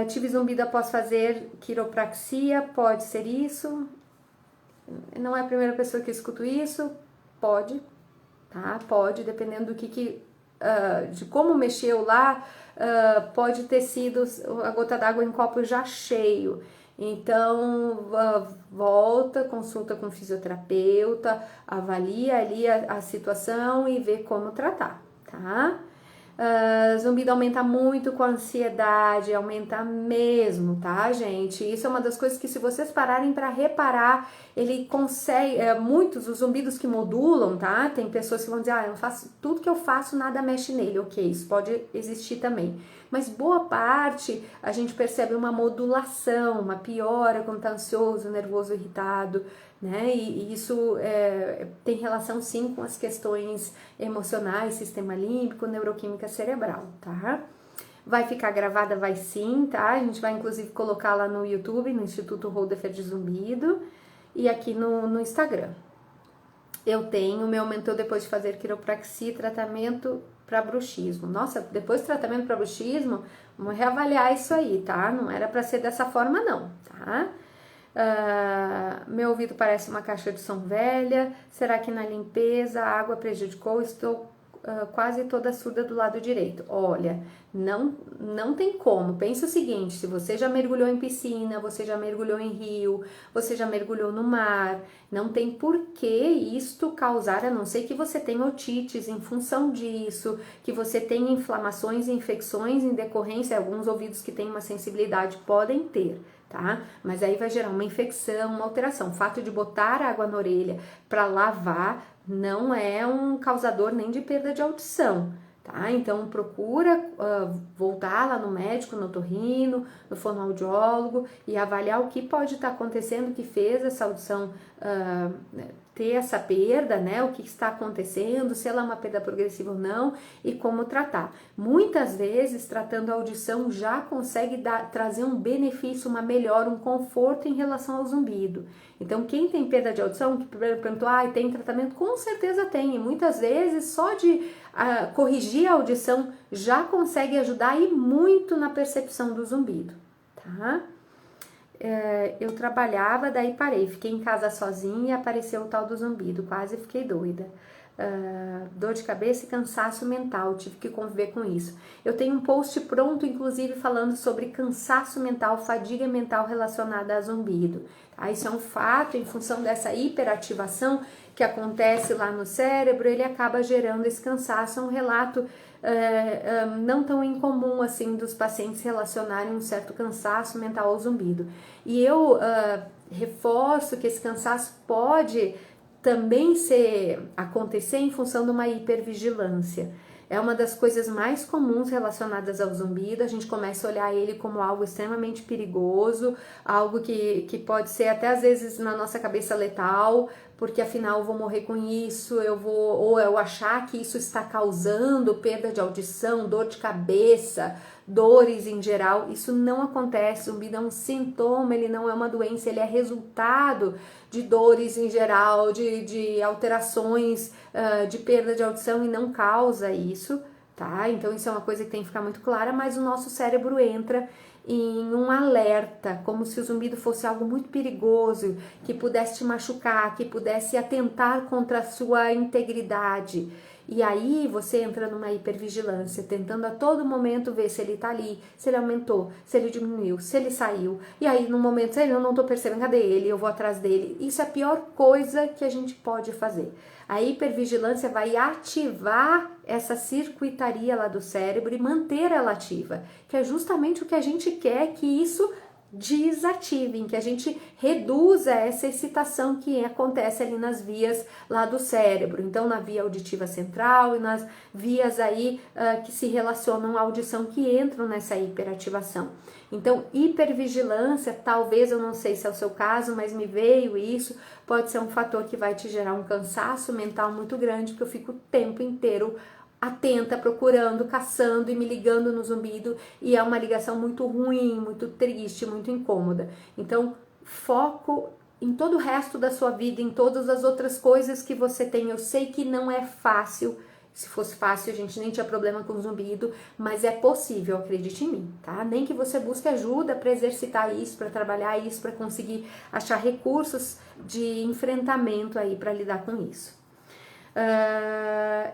Tive zumbido após fazer quiropraxia, pode ser isso? Não é a primeira pessoa que escuto isso? Pode, tá? Pode, dependendo do de como mexeu lá, pode ter sido a gota d'água em copo já cheio. Então, volta, consulta com o fisioterapeuta, avalia ali a situação e vê como tratar, tá? Zumbido aumenta muito com a ansiedade, aumenta mesmo, tá, gente? Isso é uma das coisas que, se vocês pararem para reparar, ele consegue, muitos, os zumbidos que modulam, tá? Tem pessoas que vão dizer, eu faço, tudo que eu faço, nada mexe nele. Ok, isso pode existir também. Mas boa parte, a gente percebe uma modulação, uma piora quando tá ansioso, nervoso, irritado, né? E isso tem relação sim com as questões emocionais, sistema límbico, neuroquímica cerebral, tá? Vai ficar gravada? Vai sim, tá? A gente vai inclusive colocar lá no YouTube, no Instituto Holderfer de Zumbido, e aqui no Instagram. Eu tenho, me aumentou depois de fazer quiropraxia e tratamento para bruxismo. Nossa, depois do tratamento para bruxismo, vamos reavaliar isso aí, tá? Não era para ser dessa forma não, tá? Meu ouvido parece uma caixa de som velha. Será que na limpeza a água prejudicou? Estou quase toda surda do lado direito. Olha, não tem como. Pensa o seguinte: se você já mergulhou em piscina, você já mergulhou em rio, você já mergulhou no mar, não tem por que isto causar, a não ser que você tenha otites em função disso, que você tenha inflamações e infecções em decorrência. Alguns ouvidos que têm uma sensibilidade podem ter, tá? Mas aí vai gerar uma infecção, uma alteração. O fato de botar água na orelha para lavar não é um causador nem de perda de audição, tá? Então procura voltar lá no médico, no otorrino, no fonoaudiólogo e avaliar o que pode estar acontecendo que fez essa audição ter essa perda, né? O que está acontecendo, se ela é uma perda progressiva ou não e como tratar. Muitas vezes, tratando a audição já consegue trazer um benefício, uma melhora, um conforto em relação ao zumbido. Então, quem tem perda de audição, que perguntou, tem tratamento? Com certeza tem. E muitas vezes, só de corrigir a audição já consegue ajudar e muito na percepção do zumbido, tá? Eu trabalhava, daí parei, fiquei em casa sozinha e apareceu o tal do zumbido, quase fiquei doida. Dor de cabeça e cansaço mental, tive que conviver com isso. Eu tenho um post pronto, inclusive, falando sobre cansaço mental, fadiga mental relacionada a zumbido. Tá? Isso é um fato, em função dessa hiperativação que acontece lá no cérebro, ele acaba gerando esse cansaço. É um relato não tão incomum assim dos pacientes relacionarem um certo cansaço mental ao zumbido. E eu reforço que esse cansaço pode também acontecer em função de uma hipervigilância. É uma das coisas mais comuns relacionadas ao zumbido. A gente começa a olhar ele como algo extremamente perigoso, algo que pode ser até às vezes na nossa cabeça letal, porque afinal eu vou morrer com isso, ou eu achar que isso está causando perda de audição, dor de cabeça, dores em geral. Isso não acontece. O zumbido é um sintoma, ele não é uma doença, ele é resultado de dores em geral, de alterações, de perda de audição, e não causa isso, tá? Então isso é uma coisa que tem que ficar muito clara, mas o nosso cérebro entra em um alerta, como se o zumbido fosse algo muito perigoso, que pudesse te machucar, que pudesse atentar contra a sua integridade. E aí você entra numa hipervigilância, tentando a todo momento ver se ele tá ali, se ele aumentou, se ele diminuiu, se ele saiu. E aí no momento, eu não tô percebendo, cadê ele? Eu vou atrás dele. Isso é a pior coisa que a gente pode fazer. A hipervigilância vai ativar essa circuitaria lá do cérebro e manter ela ativa, que é justamente o que a gente quer, que isso desativem, que a gente reduza essa excitação que acontece ali nas vias lá do cérebro, então na via auditiva central e nas vias aí que se relacionam à audição que entram nessa hiperativação. Então, hipervigilância, talvez, eu não sei se é o seu caso, mas me veio isso, pode ser um fator que vai te gerar um cansaço mental muito grande, porque eu fico o tempo inteiro atenta, procurando, caçando e me ligando no zumbido, e é uma ligação muito ruim, muito triste, muito incômoda. Então, foco em todo o resto da sua vida, em todas as outras coisas que você tem. Eu sei que não é fácil, se fosse fácil a gente nem tinha problema com zumbido, mas é possível, acredite em mim, tá? Nem que você busque ajuda para exercitar isso, para trabalhar isso, para conseguir achar recursos de enfrentamento aí para lidar com isso.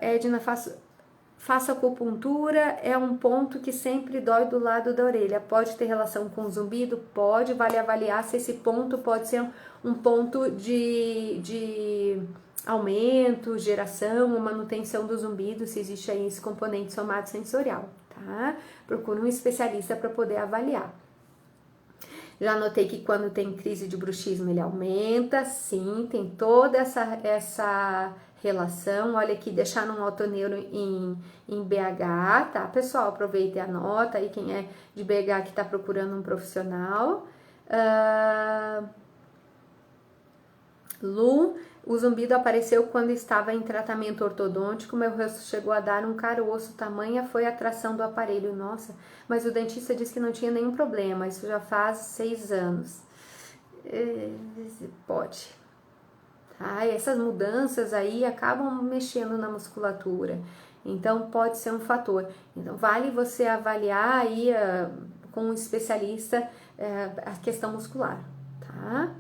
Edna, faço acupuntura, é um ponto que sempre dói do lado da orelha. Pode ter relação com zumbido? Pode, vale avaliar se esse ponto pode ser um ponto de aumento, geração ou manutenção do zumbido, se existe aí esse componente somatosensorial, tá? Procura um especialista para poder avaliar. Já notei que quando tem crise de bruxismo ele aumenta, sim, tem toda essa relação. Olha aqui, deixar num autoneuro em BH, tá? Pessoal, aproveita e anota aí quem é de BH que tá procurando um profissional. Lu, o zumbido apareceu quando estava em tratamento ortodôntico, meu rosto chegou a dar um caroço, tamanha foi a atração do aparelho. Nossa, mas o dentista disse que não tinha nenhum problema, isso já faz 6 anos. Pode. Tá? E essas mudanças aí acabam mexendo na musculatura, então pode ser um fator. Então vale você avaliar aí com um especialista a questão muscular, tá?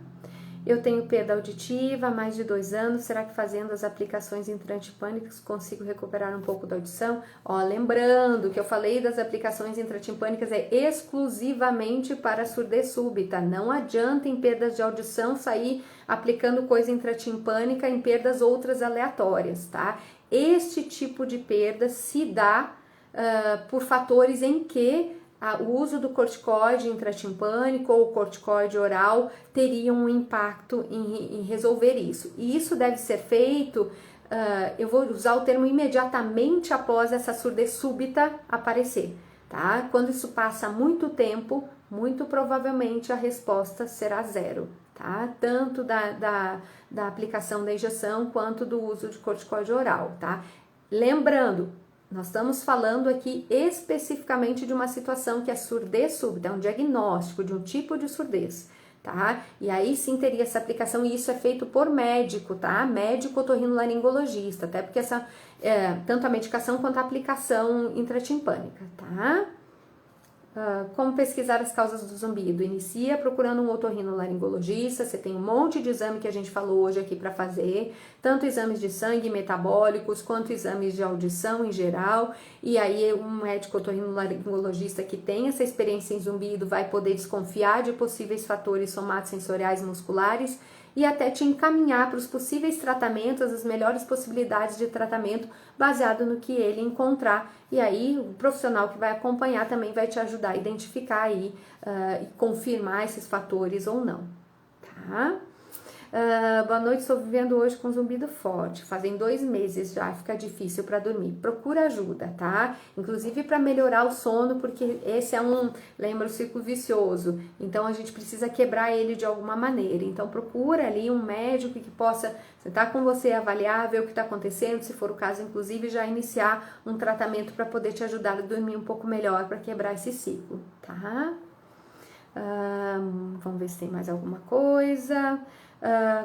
Eu tenho perda auditiva há mais de 2 anos, será que fazendo as aplicações intratimpânicas consigo recuperar um pouco da audição? Ó, lembrando que eu falei das aplicações intratimpânicas é exclusivamente para surdez súbita, não adianta em perdas de audição sair aplicando coisa intratimpânica em perdas outras aleatórias, tá? Este tipo de perda se dá por fatores em que o uso do corticoide intratimpânico ou corticoide oral teria um impacto em resolver isso. E isso deve ser feito, eu vou usar o termo imediatamente após essa surdez súbita aparecer, tá? Quando isso passa muito tempo, muito provavelmente a resposta será 0, tá? Tanto da aplicação da injeção quanto do uso de corticoide oral, tá? Lembrando, nós estamos falando aqui especificamente de uma situação que é surdez súbita, é um diagnóstico de um tipo de surdez, tá? E aí sim teria essa aplicação, e isso é feito por médico, tá? Médico otorrinolaringologista, até porque tanto a medicação quanto a aplicação intratimpânica, tá? Como pesquisar as causas do zumbido? Inicia procurando um otorrinolaringologista, você tem um monte de exame que a gente falou hoje aqui para fazer, tanto exames de sangue metabólicos, quanto exames de audição em geral, e aí um médico otorrinolaringologista que tem essa experiência em zumbido vai poder desconfiar de possíveis fatores somatosensoriais musculares e até te encaminhar para os possíveis tratamentos, as melhores possibilidades de tratamento baseado no que ele encontrar. E aí o profissional que vai acompanhar também vai te ajudar a identificar aí e confirmar esses fatores ou não, tá? Boa noite, estou vivendo hoje com zumbido forte, fazem 2 meses já, fica difícil para dormir. Procura ajuda, tá? Inclusive para melhorar o sono, porque esse lembra o ciclo vicioso, então a gente precisa quebrar ele de alguma maneira. Então procura ali um médico que possa sentar com você, avaliar, ver o que está acontecendo, se for o caso, inclusive já iniciar um tratamento para poder te ajudar a dormir um pouco melhor, para quebrar esse ciclo, tá? Vamos ver se tem mais alguma coisa.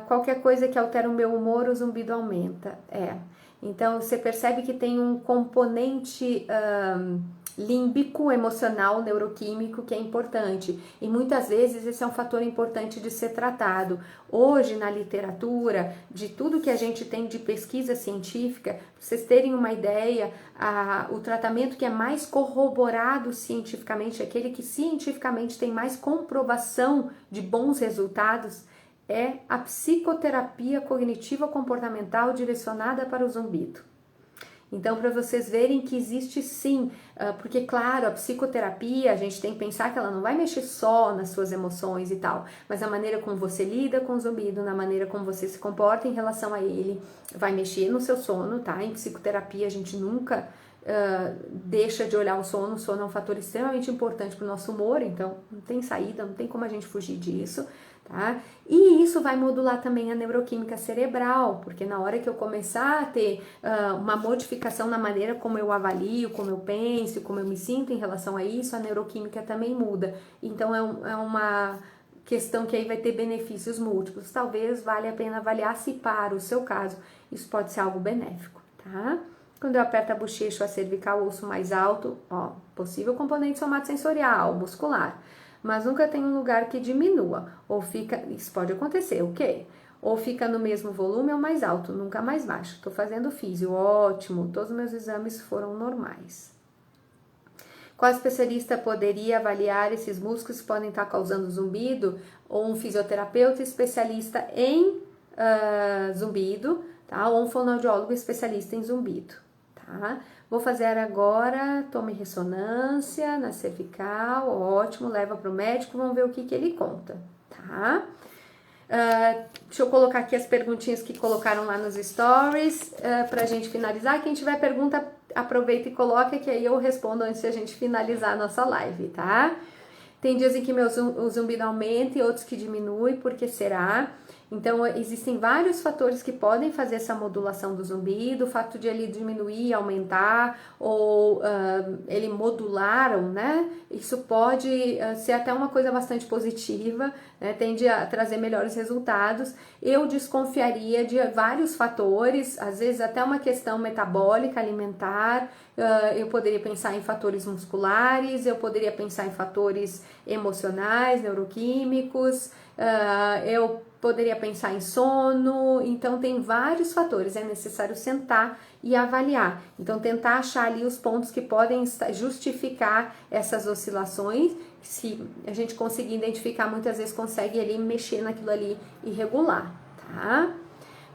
Qualquer coisa que altera o meu humor, o zumbido aumenta. Então você percebe que tem um componente límbico, emocional, neuroquímico que é importante, e muitas vezes esse é um fator importante de ser tratado. Hoje na literatura, de tudo que a gente tem de pesquisa científica, para vocês terem uma ideia, o tratamento que é mais corroborado cientificamente, aquele que cientificamente tem mais comprovação de bons resultados, é a psicoterapia cognitiva comportamental direcionada para o zumbido. Então, para vocês verem que existe sim, porque claro, a psicoterapia, a gente tem que pensar que ela não vai mexer só nas suas emoções e tal, mas a maneira como você lida com o zumbido, na maneira como você se comporta em relação a ele, vai mexer no seu sono, tá? Em psicoterapia a gente nunca deixa de olhar o sono é um fator extremamente importante para o nosso humor, então não tem saída, não tem como a gente fugir disso. Tá? E isso vai modular também a neuroquímica cerebral, porque na hora que eu começar a ter uma modificação na maneira como eu avalio, como eu penso, como eu me sinto em relação a isso, a neuroquímica também muda. Então é uma questão que aí vai ter benefícios múltiplos. Talvez valha a pena avaliar se para o seu caso isso pode ser algo benéfico, tá? Quando eu aperto a bochecha ou a cervical, ouço mais alto, ó, possível componente somatosensorial, muscular. Mas nunca tem um lugar que diminua, ou fica, isso pode acontecer, ok? Ou fica no mesmo volume ou mais alto, nunca mais baixo. Estou fazendo físio, ótimo, todos os meus exames foram normais. Qual especialista poderia avaliar esses músculos que podem estar causando zumbido? Ou um fisioterapeuta especialista em zumbido, tá? Ou um fonoaudiólogo especialista em zumbido, tá? Vou fazer agora, tome ressonância na cervical, ótimo, leva para o médico, vamos ver o que ele conta, tá? Deixa eu colocar aqui as perguntinhas que colocaram lá nos stories, pra gente finalizar. Quem tiver pergunta, aproveita e coloca, que aí eu respondo antes de a gente finalizar a nossa live, tá? Tem dias em que o zumbido aumenta e outros que diminui, por que será? Então, existem vários fatores que podem fazer essa modulação do zumbido, o fato de ele diminuir, aumentar, ou ele modular, né? Isso pode ser até uma coisa bastante positiva, né? Tende a trazer melhores resultados. Eu desconfiaria de vários fatores, às vezes até uma questão metabólica, alimentar, eu poderia pensar em fatores musculares, eu poderia pensar em fatores emocionais, neuroquímicos, eu poderia pensar em sono, então tem vários fatores, é necessário sentar e avaliar. Então tentar achar ali os pontos que podem justificar essas oscilações, se a gente conseguir identificar, muitas vezes consegue ali mexer naquilo ali e regular, tá?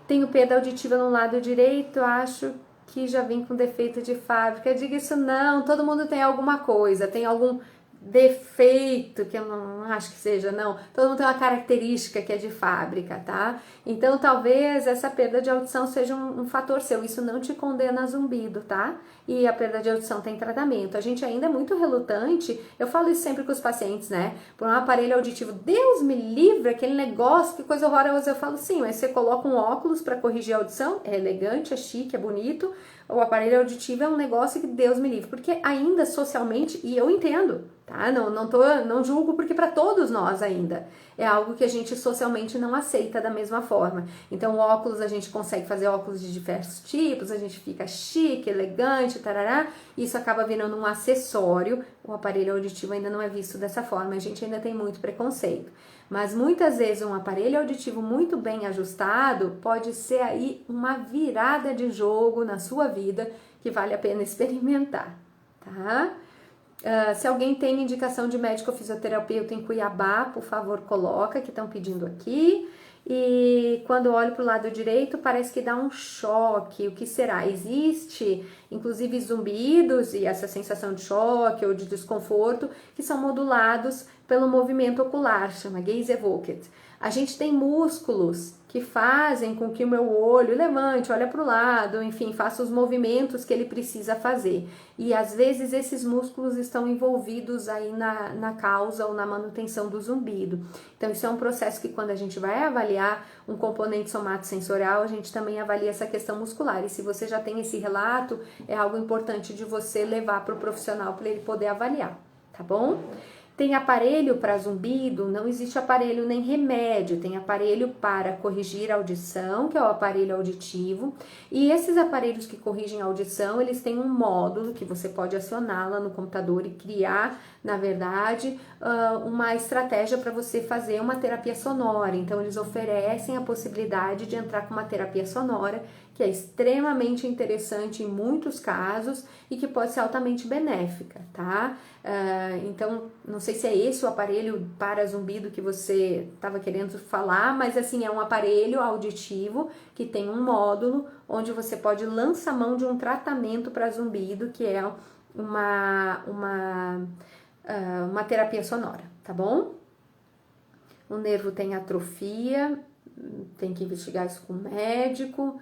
Tenho perda auditiva no lado direito, acho que já vem com defeito de fábrica. Diga isso não, todo mundo tem alguma coisa, tem algum defeito, que eu não acho que seja, não. Todo mundo tem uma característica que é de fábrica, tá? Então, talvez essa perda de audição seja um fator seu. Isso não te condena a zumbido, tá? E a perda de audição tem tratamento. A gente ainda é muito relutante, eu falo isso sempre com os pacientes, né? Por um aparelho auditivo, Deus me livre, aquele negócio, que coisa horrorosa. Eu falo, sim, mas você coloca um óculos para corrigir a audição, é elegante, é chique, é bonito. O aparelho auditivo é um negócio que Deus me livre, porque ainda socialmente, e eu entendo, tá? Não julgo, porque para todos nós ainda é algo que a gente socialmente não aceita da mesma forma. Então, óculos, a gente consegue fazer óculos de diversos tipos, a gente fica chique, elegante, tarará, e isso acaba virando um acessório. O aparelho auditivo ainda não é visto dessa forma, a gente ainda tem muito preconceito. Mas muitas vezes um aparelho auditivo muito bem ajustado pode ser aí uma virada de jogo na sua vida que vale a pena experimentar, tá? Se alguém tem indicação de médico ou fisioterapeuta em Cuiabá, por favor, coloca, que estão pedindo aqui. E quando olho para o lado direito, parece que dá um choque. O que será? Existe, inclusive, zumbidos e essa sensação de choque ou de desconforto que são modulados pelo movimento ocular, chama gaze evoked. A gente tem músculos que fazem com que o meu olho levante, olha para o lado, enfim, faça os movimentos que ele precisa fazer. E às vezes esses músculos estão envolvidos aí na causa ou na manutenção do zumbido. Então isso é um processo que quando a gente vai avaliar um componente somatosensorial, a gente também avalia essa questão muscular. E se você já tem esse relato, é algo importante de você levar para o profissional para ele poder avaliar, tá bom? Tem aparelho para zumbido? Não existe aparelho nem remédio, tem aparelho para corrigir a audição, que é o aparelho auditivo, e esses aparelhos que corrigem a audição, eles têm um módulo que você pode acionar lá no computador e criar, na verdade, uma estratégia para você fazer uma terapia sonora. Então, eles oferecem a possibilidade de entrar com uma terapia sonora que é extremamente interessante em muitos casos e que pode ser altamente benéfica, tá? Então, não sei se é esse o aparelho para zumbido que você estava querendo falar, mas assim, é um aparelho auditivo que tem um módulo onde você pode lançar mão de um tratamento para zumbido, que é uma terapia sonora, tá bom? O nervo tem atrofia, tem que investigar isso com o médico.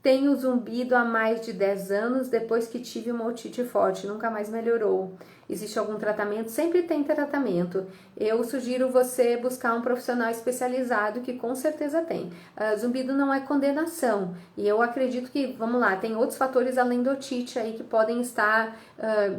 Tenho zumbido há mais de 10 anos depois que tive uma otite forte, nunca mais melhorou. Existe algum tratamento? Sempre tem tratamento. Eu sugiro você buscar um profissional especializado que com certeza tem. Zumbido não é condenação e eu acredito que, vamos lá, tem outros fatores além da otite aí que podem estar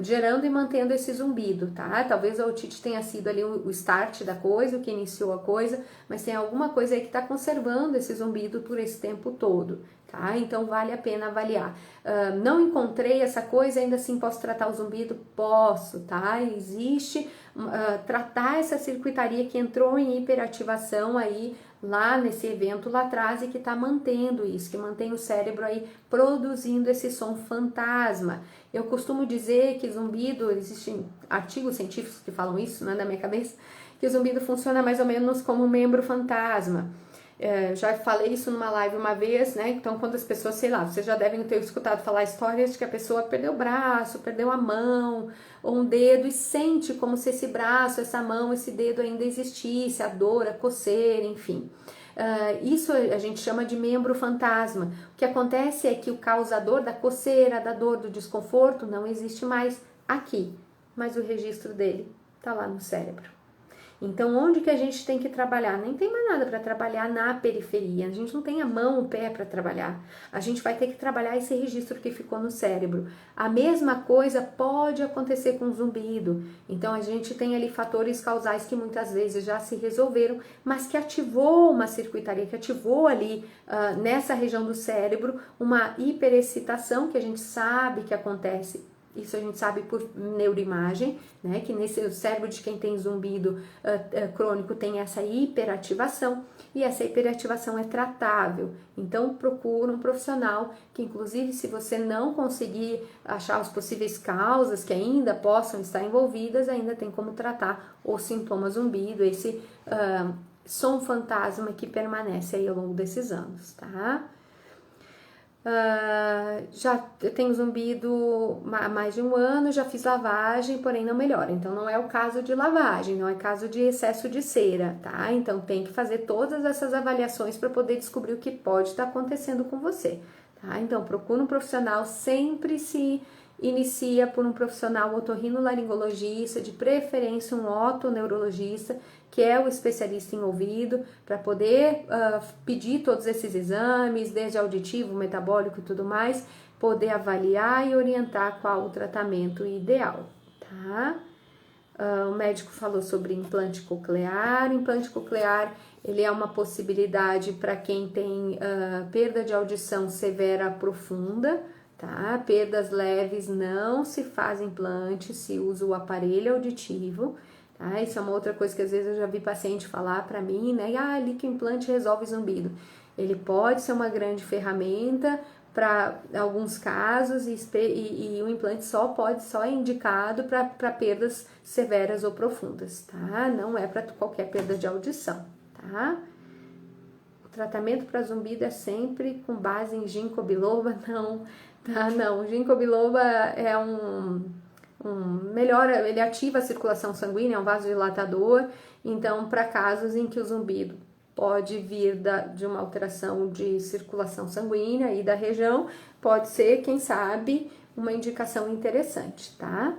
gerando e mantendo esse zumbido, tá? Talvez a otite tenha sido ali o start da coisa, o que iniciou a coisa, mas tem alguma coisa aí que está conservando esse zumbido por esse tempo todo. Tá? Então vale a pena avaliar. Não encontrei essa coisa, ainda assim posso tratar o zumbido? Posso, tá? Existe tratar essa circuitaria que entrou em hiperativação aí lá nesse evento lá atrás e que está mantendo isso, que mantém o cérebro aí produzindo esse som fantasma. Eu costumo dizer que zumbido, existem artigos científicos que falam isso, né, na minha cabeça, que o zumbido funciona mais ou menos como um membro fantasma. Já falei isso numa live uma vez, né? Então, quando as pessoas, sei lá, vocês já devem ter escutado falar histórias de que a pessoa perdeu o braço, perdeu a mão ou um dedo e sente como se esse braço, essa mão, esse dedo ainda existisse, a dor, a coceira, enfim. Isso a gente chama de membro fantasma. O que acontece é que o causador da coceira, da dor, do desconforto não existe mais aqui, mas o registro dele está lá no cérebro. Então, onde que a gente tem que trabalhar? Nem tem mais nada para trabalhar na periferia. A gente não tem a mão, o pé para trabalhar. A gente vai ter que trabalhar esse registro que ficou no cérebro. A mesma coisa pode acontecer com o zumbido. Então, a gente tem ali fatores causais que muitas vezes já se resolveram, mas que ativou uma circuitaria, que ativou ali nessa região do cérebro uma hiperexcitação que a gente sabe que acontece. Isso a gente sabe por neuroimagem, né? Que nesse cérebro de quem tem zumbido crônico tem essa hiperativação e essa hiperativação é tratável. Então procura um profissional que, inclusive, se você não conseguir achar as possíveis causas que ainda possam estar envolvidas, ainda tem como tratar o sintoma zumbido, esse som fantasma que permanece aí ao longo desses anos, tá? Já tenho zumbido há mais de um ano, já fiz lavagem, porém não melhora. Então não é o caso de lavagem, não é caso de excesso de cera, tá? Então tem que fazer todas essas avaliações para poder descobrir o que pode estar acontecendo com você, tá? Então procura um profissional, sempre se inicia por um profissional otorrinolaringologista, de preferência um otoneurologista, que é o especialista em ouvido, para poder pedir todos esses exames, desde auditivo, metabólico e tudo mais, poder avaliar e orientar qual o tratamento ideal, tá? O médico falou sobre implante coclear. O implante coclear, ele é uma possibilidade para quem tem perda de audição severa profunda, tá? Perdas leves não se faz implante, se usa o aparelho auditivo. Tá? Isso é uma outra coisa que às vezes eu já vi paciente falar para mim, né? Ali que o implante resolve zumbido. Ele pode ser uma grande ferramenta para alguns casos e o implante só é indicado para perdas severas ou profundas, tá? Não é para qualquer perda de audição, tá? O tratamento para zumbido é sempre com base em ginkgo biloba, não, tá? Não, ginkgo biloba é melhora, ele ativa a circulação sanguínea, é um vasodilatador, então para casos em que o zumbido pode vir de uma alteração de circulação sanguínea e da região, pode ser, quem sabe, uma indicação interessante, tá?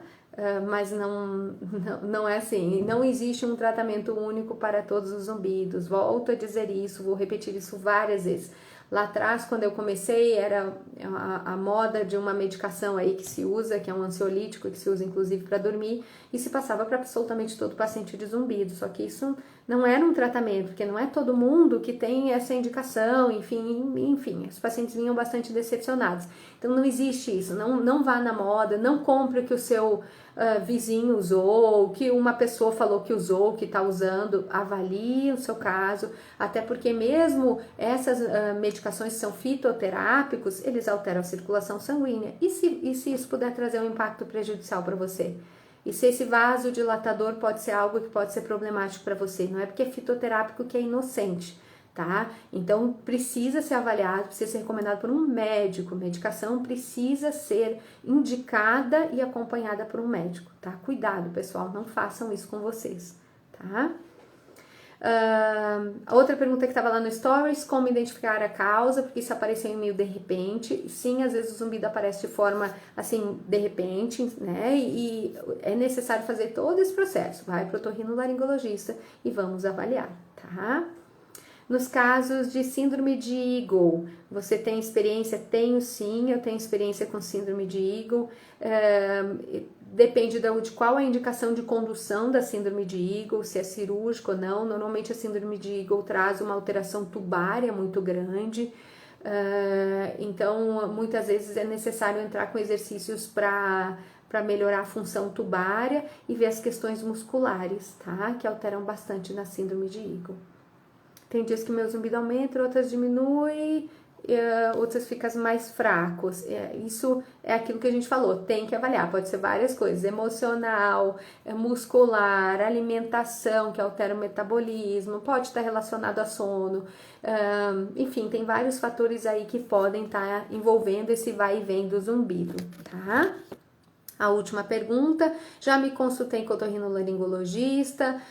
Mas não é assim, não existe um tratamento único para todos os zumbidos, volto a dizer isso, vou repetir isso várias vezes. Lá atrás, quando eu comecei, era a moda de uma medicação aí que se usa, que é um ansiolítico, que se usa inclusive para dormir, e se passava para absolutamente todo paciente de zumbido, só que isso não era um tratamento, porque não é todo mundo que tem essa indicação, enfim, os pacientes vinham bastante decepcionados. Então não existe isso, não vá na moda, não compre o que o seu vizinho usou, que uma pessoa falou que usou, que está usando, avalie o seu caso, até porque mesmo essas medicações medicações que são fitoterápicos, eles alteram a circulação sanguínea. E se isso puder trazer um impacto prejudicial para você? E se esse vasodilatador pode ser algo que pode ser problemático para você? Não é porque é fitoterápico que é inocente, tá? Então, precisa ser avaliado, precisa ser recomendado por um médico. Medicação precisa ser indicada e acompanhada por um médico, tá? Cuidado, pessoal, não façam isso com vocês, tá? Outra pergunta que estava lá no Stories, como identificar a causa, porque isso apareceu em meio de repente. Sim, às vezes o zumbido aparece de forma assim, de repente, né? E é necessário fazer todo esse processo. Vai para o otorrinolaringologista e vamos avaliar, tá? Nos casos de síndrome de Eagle, você tem experiência? Tenho sim, eu tenho experiência com síndrome de Eagle. Depende de qual a indicação de condução da síndrome de Eagle, se é cirúrgico ou não. Normalmente a síndrome de Eagle traz uma alteração tubária muito grande, então muitas vezes é necessário entrar com exercícios para melhorar a função tubária e ver as questões musculares, tá? Que alteram bastante na síndrome de Eagle. Tem dias que meu zumbido aumenta, outras diminui, outras ficam mais fracos. Isso é aquilo que a gente falou, tem que avaliar, pode ser várias coisas, emocional, muscular, alimentação, que altera o metabolismo, pode estar relacionado a sono, enfim, tem vários fatores aí que podem estar envolvendo esse vai e vem do zumbido, tá? A última pergunta, já me consultei com o otorrinolaringologista,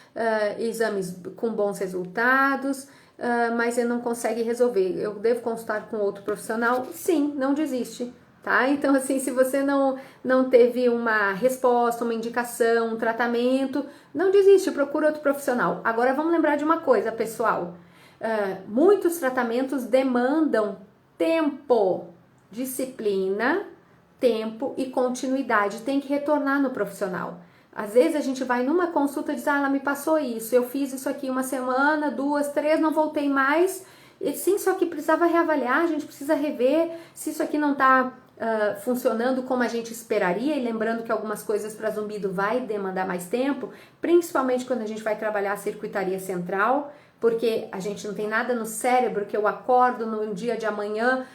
exames com bons resultados, mas ele não consegue resolver. Eu devo consultar com outro profissional? Sim, não desiste, tá? Então, assim, se você não teve uma resposta, uma indicação, um tratamento, não desiste, procura outro profissional. Agora, vamos lembrar de uma coisa, pessoal. Muitos tratamentos demandam tempo, disciplina, tempo e continuidade, tem que retornar no profissional. Às vezes a gente vai numa consulta e diz, ela me passou isso, eu fiz isso aqui uma semana, 2, 3, não voltei mais. E sim, só que precisava reavaliar, a gente precisa rever se isso aqui não está funcionando como a gente esperaria, e lembrando que algumas coisas para zumbido vai demandar mais tempo, principalmente quando a gente vai trabalhar a circuitaria central, porque a gente não tem nada no cérebro que eu acordo no dia de amanhã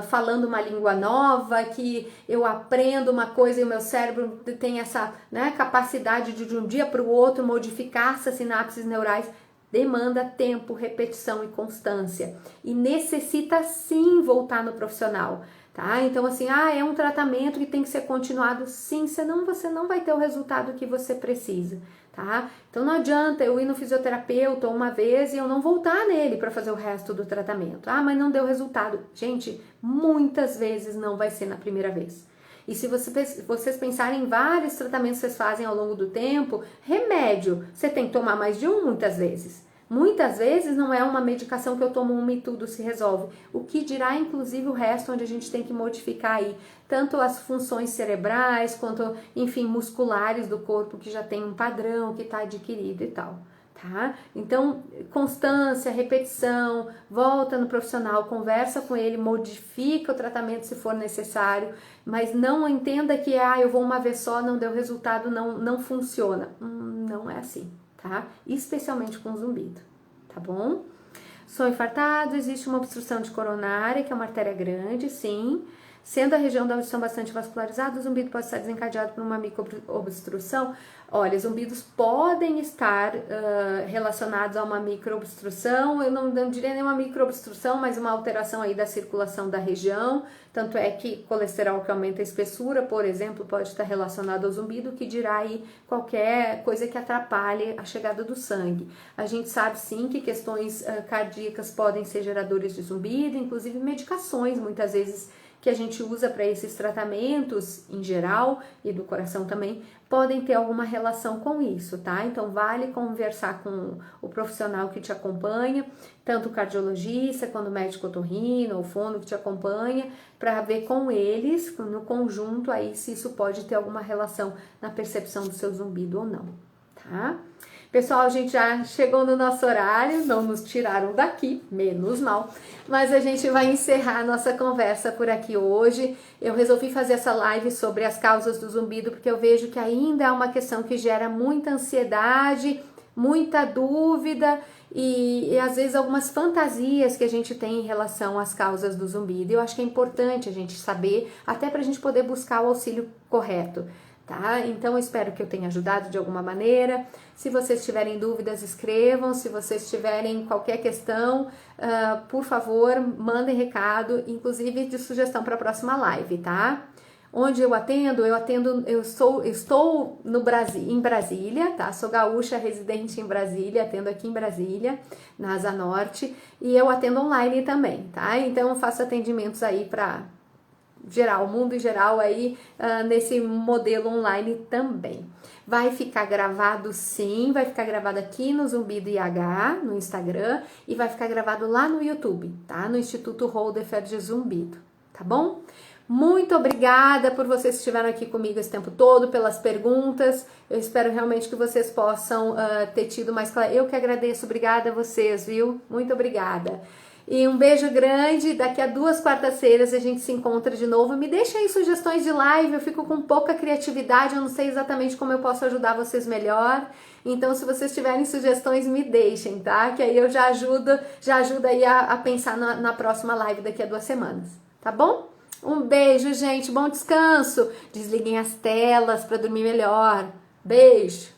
falando uma língua nova, que eu aprendo uma coisa e o meu cérebro tem essa, né, capacidade de um dia para o outro modificar essas sinapses neurais. Demanda tempo, repetição e constância. E necessita sim voltar no profissional, tá? Então assim, é um tratamento que tem que ser continuado. Sim, senão você não vai ter o resultado que você precisa, tá? Então não adianta eu ir no fisioterapeuta uma vez e eu não voltar nele para fazer o resto do tratamento. Mas não deu resultado. Gente, muitas vezes não vai ser na primeira vez. E se vocês pensarem em vários tratamentos que vocês fazem ao longo do tempo, remédio, você tem que tomar mais de um muitas vezes. Muitas vezes não é uma medicação que eu tomo uma e tudo se resolve. O que dirá, inclusive, o resto, onde a gente tem que modificar aí tanto as funções cerebrais, quanto, enfim, musculares do corpo, que já tem um padrão que está adquirido e tal. Tá? Então, constância, repetição, volta no profissional, conversa com ele, modifica o tratamento se for necessário, mas não entenda que eu vou uma vez só, não deu resultado, não funciona. Não é assim, tá? Especialmente com zumbido, tá bom? Sou infartado, existe uma obstrução de coronária, que é uma artéria grande, sim. Sendo a região da audição bastante vascularizada, o zumbido pode estar desencadeado por uma microobstrução. Olha, zumbidos podem estar relacionados a uma microobstrução, eu não diria nem uma microobstrução, mas uma alteração aí da circulação da região. Tanto é que colesterol que aumenta a espessura, por exemplo, pode estar relacionado ao zumbido, que dirá aí qualquer coisa que atrapalhe a chegada do sangue. A gente sabe sim que questões cardíacas podem ser geradores de zumbido, inclusive medicações muitas vezes que a gente usa para esses tratamentos em geral e do coração também, podem ter alguma relação com isso, tá? Então vale conversar com o profissional que te acompanha, tanto o cardiologista quanto o médico otorrino ou fono que te acompanha, para ver com eles, no conjunto, aí se isso pode ter alguma relação na percepção do seu zumbido ou não, tá? Pessoal, a gente já chegou no nosso horário, não nos tiraram daqui, menos mal, mas a gente vai encerrar a nossa conversa por aqui hoje. Eu resolvi fazer essa live sobre as causas do zumbido, porque eu vejo que ainda é uma questão que gera muita ansiedade, muita dúvida, e às vezes algumas fantasias que a gente tem em relação às causas do zumbido. Eu acho que é importante a gente saber, até para a gente poder buscar o auxílio correto. Tá? Então eu espero que eu tenha ajudado de alguma maneira. Se vocês tiverem dúvidas, escrevam. Se vocês tiverem qualquer questão, por favor, mandem recado, inclusive de sugestão para a próxima live, tá? Onde eu atendo, estou no Brasil, em Brasília, tá? Sou gaúcha, residente em Brasília, atendo aqui em Brasília, na Asa Norte, e eu atendo online também, tá? Então eu faço atendimentos aí para geral, mundo em geral aí, nesse modelo online também. Vai ficar gravado sim, vai ficar gravado aqui no Zumbido IH, no Instagram, e vai ficar gravado lá no YouTube, tá? No Instituto Holderfer de Zumbido, tá bom? Muito obrigada por vocês que estiveram aqui comigo esse tempo todo, pelas perguntas. Eu espero realmente que vocês possam ter tido mais claro. Eu que agradeço, obrigada a vocês, viu? Muito obrigada. E um beijo grande, daqui a 2 quartas-feiras a gente se encontra de novo. Me deixem aí sugestões de live, eu fico com pouca criatividade, eu não sei exatamente como eu posso ajudar vocês melhor. Então, se vocês tiverem sugestões, me deixem, tá? Que aí eu já ajudo aí a pensar na próxima live daqui a 2 semanas, tá bom? Um beijo, gente, bom descanso. Desliguem as telas para dormir melhor. Beijo!